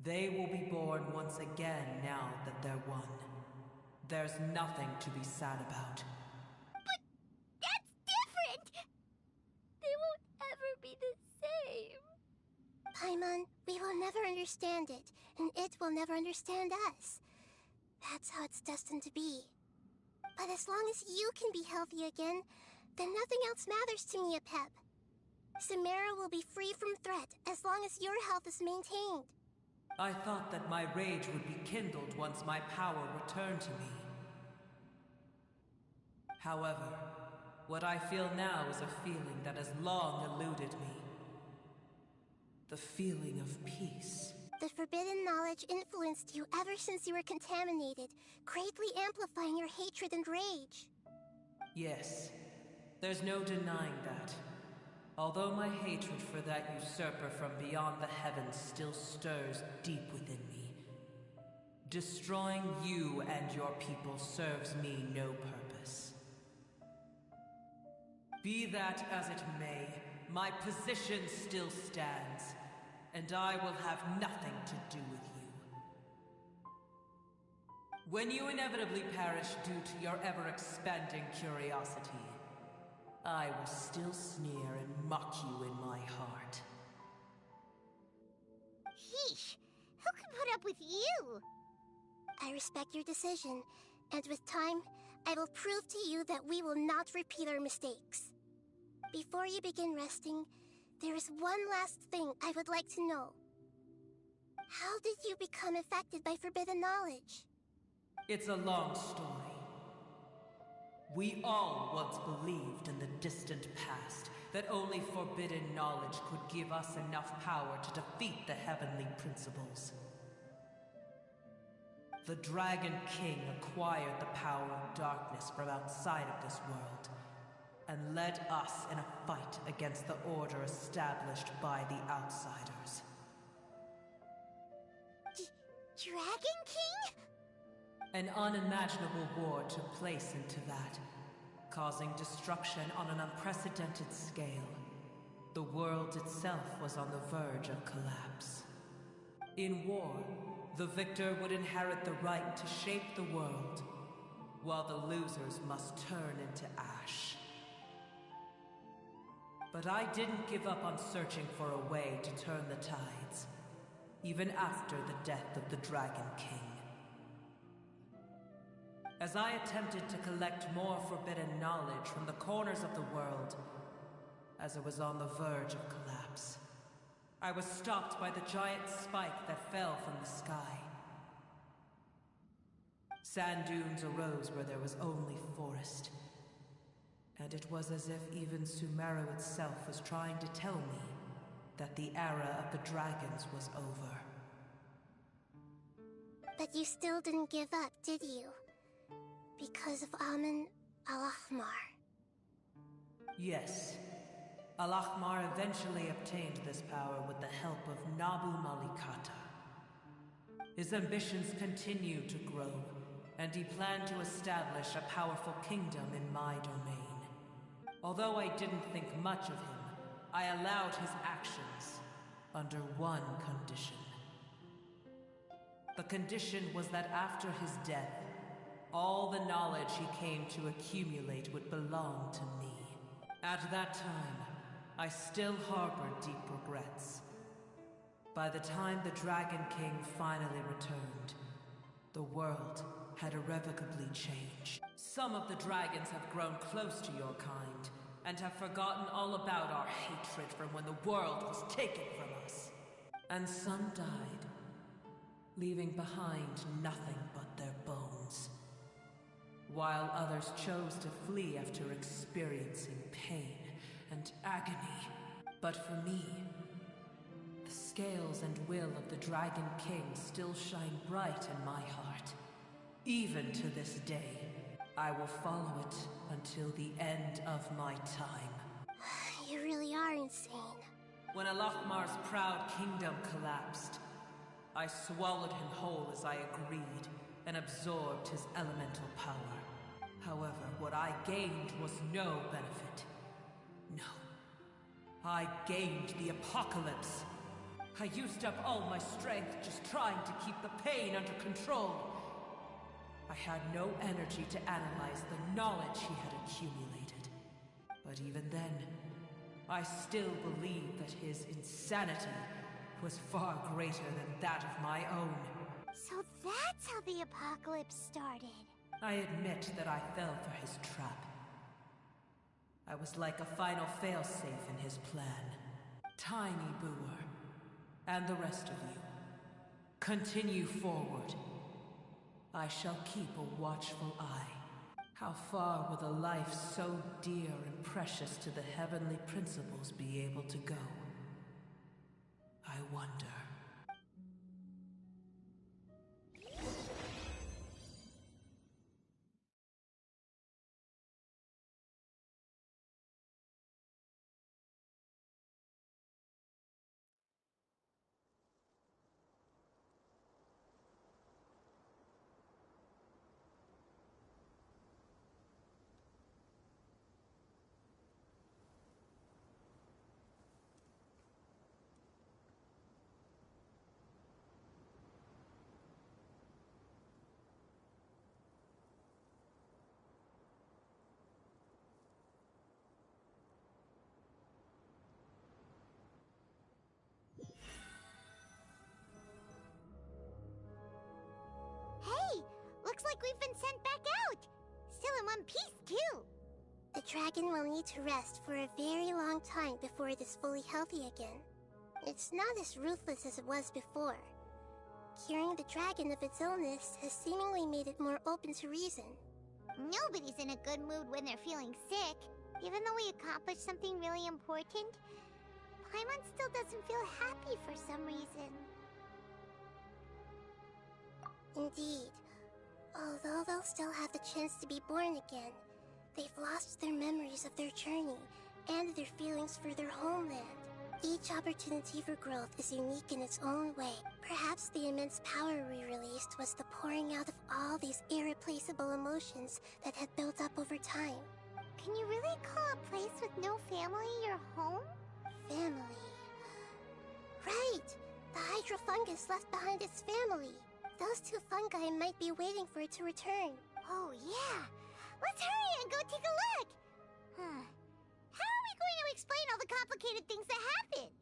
They will be born once again now that they're one. There's nothing to be sad about. But that's different! They won't ever be the same. Paimon, we will never understand it, and it will never understand us. That's how it's destined to be. But as long as you can be healthy again, then nothing else matters to me, Apep. Samara will be free from threat as long as your health is maintained. I thought that my rage would be kindled once my power returned to me. However, what I feel now is a feeling that has long eluded me. The feeling of peace. The forbidden knowledge influenced you ever since you were contaminated, greatly amplifying your hatred and rage. Yes, there's no denying that. Although my hatred for that usurper from beyond the heavens still stirs deep within me, destroying you and your people serves me no purpose. Be that as it may, my position still stands, and I will have nothing to do with you. When you inevitably perish due to your ever-expanding curiosity, I will still sneer and mock you in my heart. Yeesh! Who can put up with you? I respect your decision, and with time, I will prove to you that we will not repeat our mistakes. Before you begin resting, there is one last thing I would like to know. How did you become affected by forbidden knowledge? It's a long story. We all once believed in the distant past that only forbidden knowledge could give us enough power to defeat the heavenly principles. The Dragon King acquired the power of darkness from outside of this world, and led us in a fight against the order established by the outsiders. Dragon King? An unimaginable war took place into that, causing destruction on an unprecedented scale. The world itself was on the verge of collapse. In war, the victor would inherit the right to shape the world, while the losers must turn into ash. But I didn't give up on searching for a way to turn the tides, even after the death of the Dragon King. As I attempted to collect more forbidden knowledge from the corners of the world, as it was on the verge of collapse, I was stopped by the giant spike that fell from the sky. Sand dunes arose where there was only forest, and it was as if even Sumeru itself was trying to tell me that the era of the dragons was over. But you still didn't give up, did you? Because of Amun Al-Ahmar. Yes. Al-Ahmar eventually obtained this power with the help of Nabu Malikata. His ambitions continued to grow, and he planned to establish a powerful kingdom in my domain. Although I didn't think much of him, I allowed his actions under one condition. The condition was that after his death, all the knowledge he came to accumulate would belong to me. At that time, I still harbored deep regrets. By the time the Dragon King finally returned, the world had irrevocably changed. Some of the dragons have grown close to your kind, and have forgotten all about our hatred from when the world was taken from us. And some died, leaving behind nothing but their bones, while others chose to flee after experiencing pain and agony. But for me, the scales and will of the Dragon King still shine bright in my heart. Even to this day, I will follow it until the end of my time. You really are insane. When Al-Ahmar's proud kingdom collapsed, I swallowed him whole as I agreed, and absorbed his elemental power. However, what I gained was no benefit. No. I gained the apocalypse. I used up all my strength just trying to keep the pain under control. I had no energy to analyze the knowledge he had accumulated. But even then, I still believed that his insanity was far greater than that of my own. So that's how the apocalypse started. I admit that I fell for his trap. I was like a final failsafe in his plan. Tiny Boer, and the rest of you, continue forward. I shall keep a watchful eye. How far will a life so dear and precious to the heavenly principles be able to go? I wonder. Hey, looks like we've been sent back out. Still in one piece, too. The dragon will need to rest for a very long time before it is fully healthy again. It's not as ruthless as it was before. Curing the dragon of its illness has seemingly made it more open to reason. Nobody's in a good mood when they're feeling sick. Even though we accomplished something really important, Paimon still doesn't feel happy for some reason. Indeed. Although they'll still have the chance to be born again, they've lost their memories of their journey and their feelings for their homeland. Each opportunity for growth is unique in its own way. Perhaps the immense power we released was the pouring out of all these irreplaceable emotions that had built up over time. Can you really call a place with no family your home? Family. Right! The hydrofungus left behind its family. Those two fungi might be waiting for it to return. Oh, yeah. Let's hurry and go take a look. How are we going to explain all the complicated things that happened?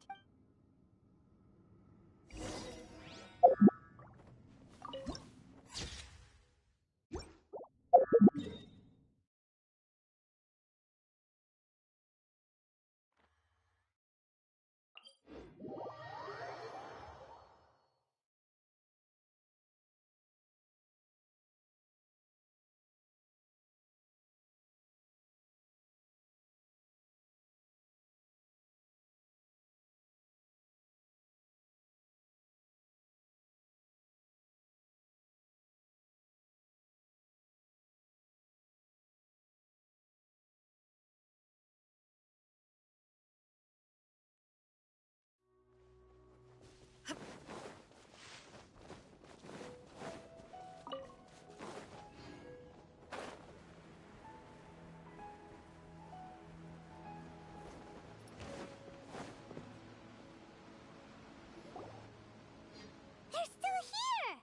They're still here!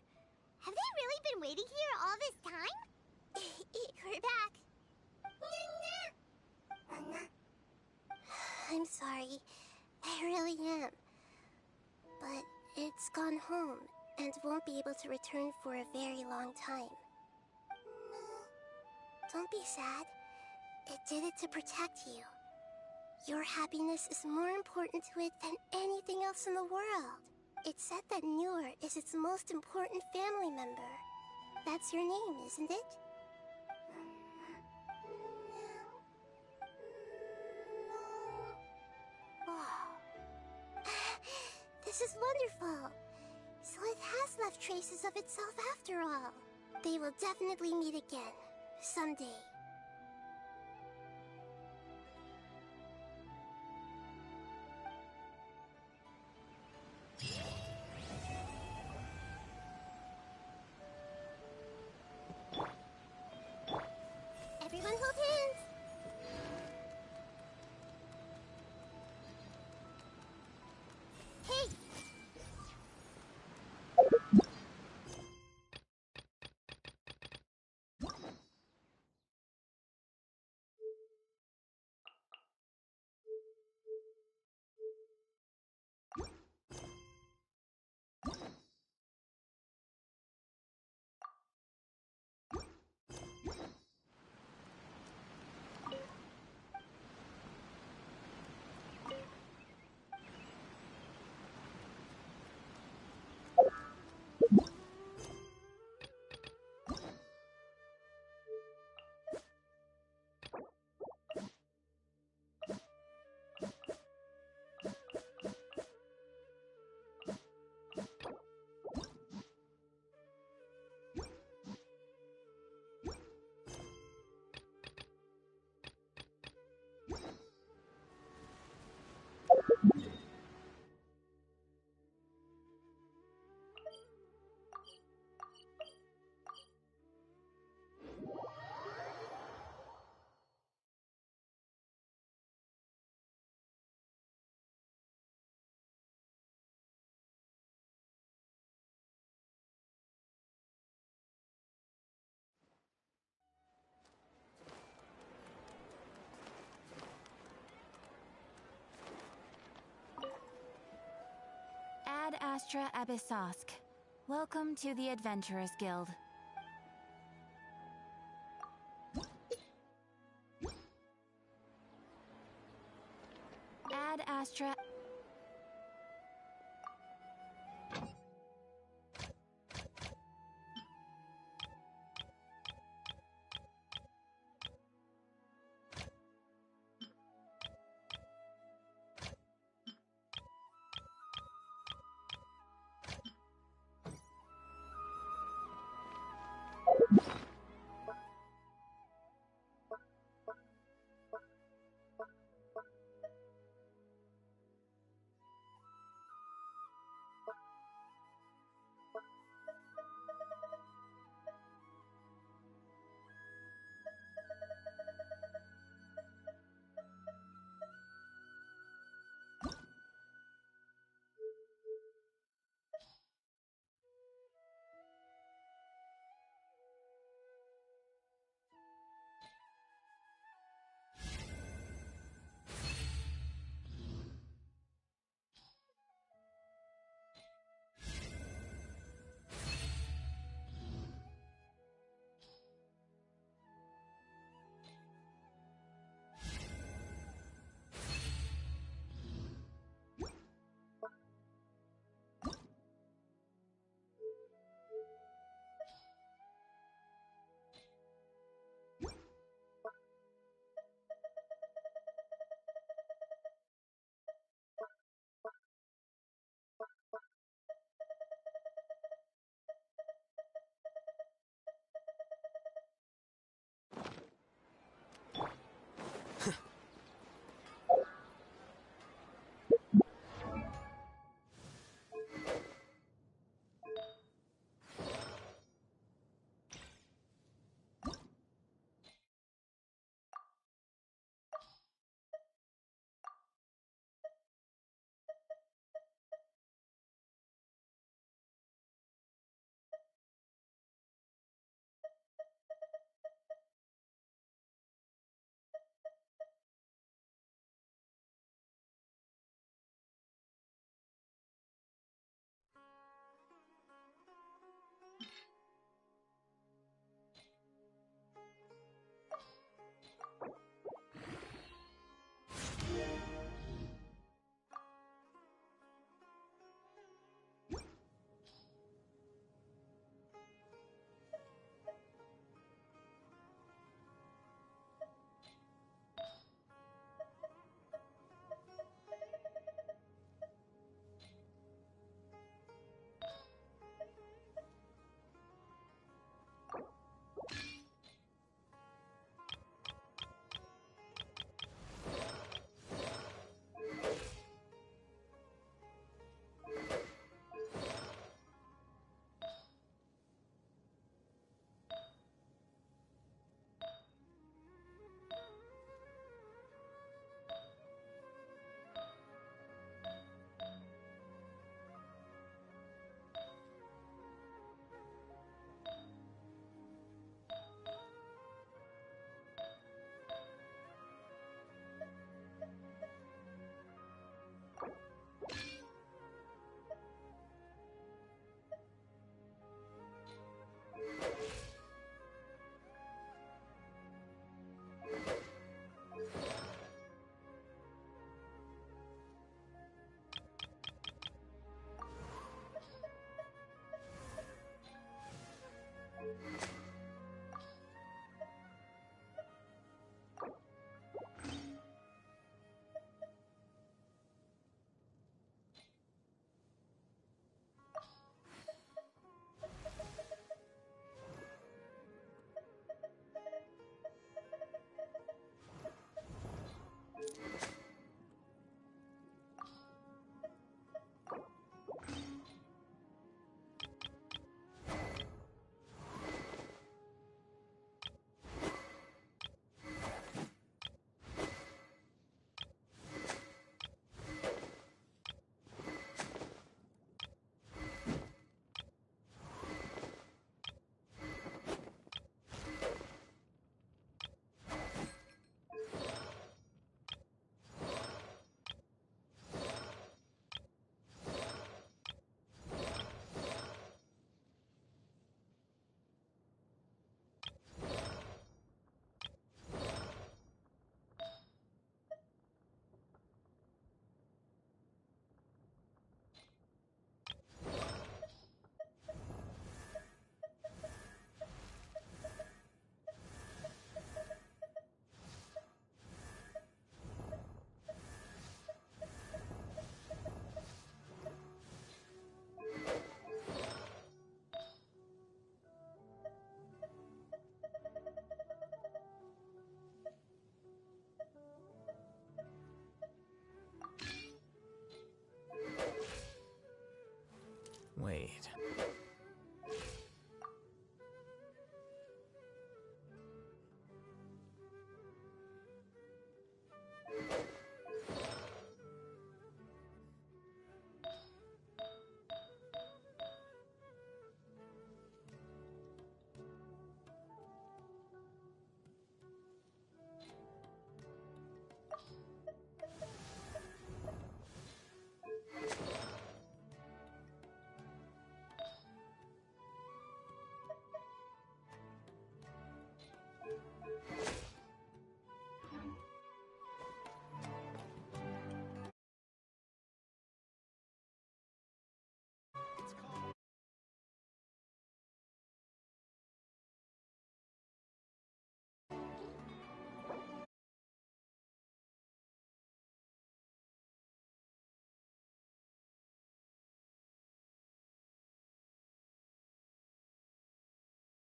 Have they really been waiting here all this time? We're back. I'm sorry. I really am. But it's gone home and won't be able to return for a very long time. Don't be sad. It did it to protect you. Your happiness is more important to it than anything else in the world. It's said that Newer is its most important family member. That's your name, isn't it? This is wonderful. So it has left traces of itself after all. They will definitely meet again, someday. Everyone hold hands! Hey! Ad Astra Abyssosk. Welcome to the Adventurers Guild. Ad Astra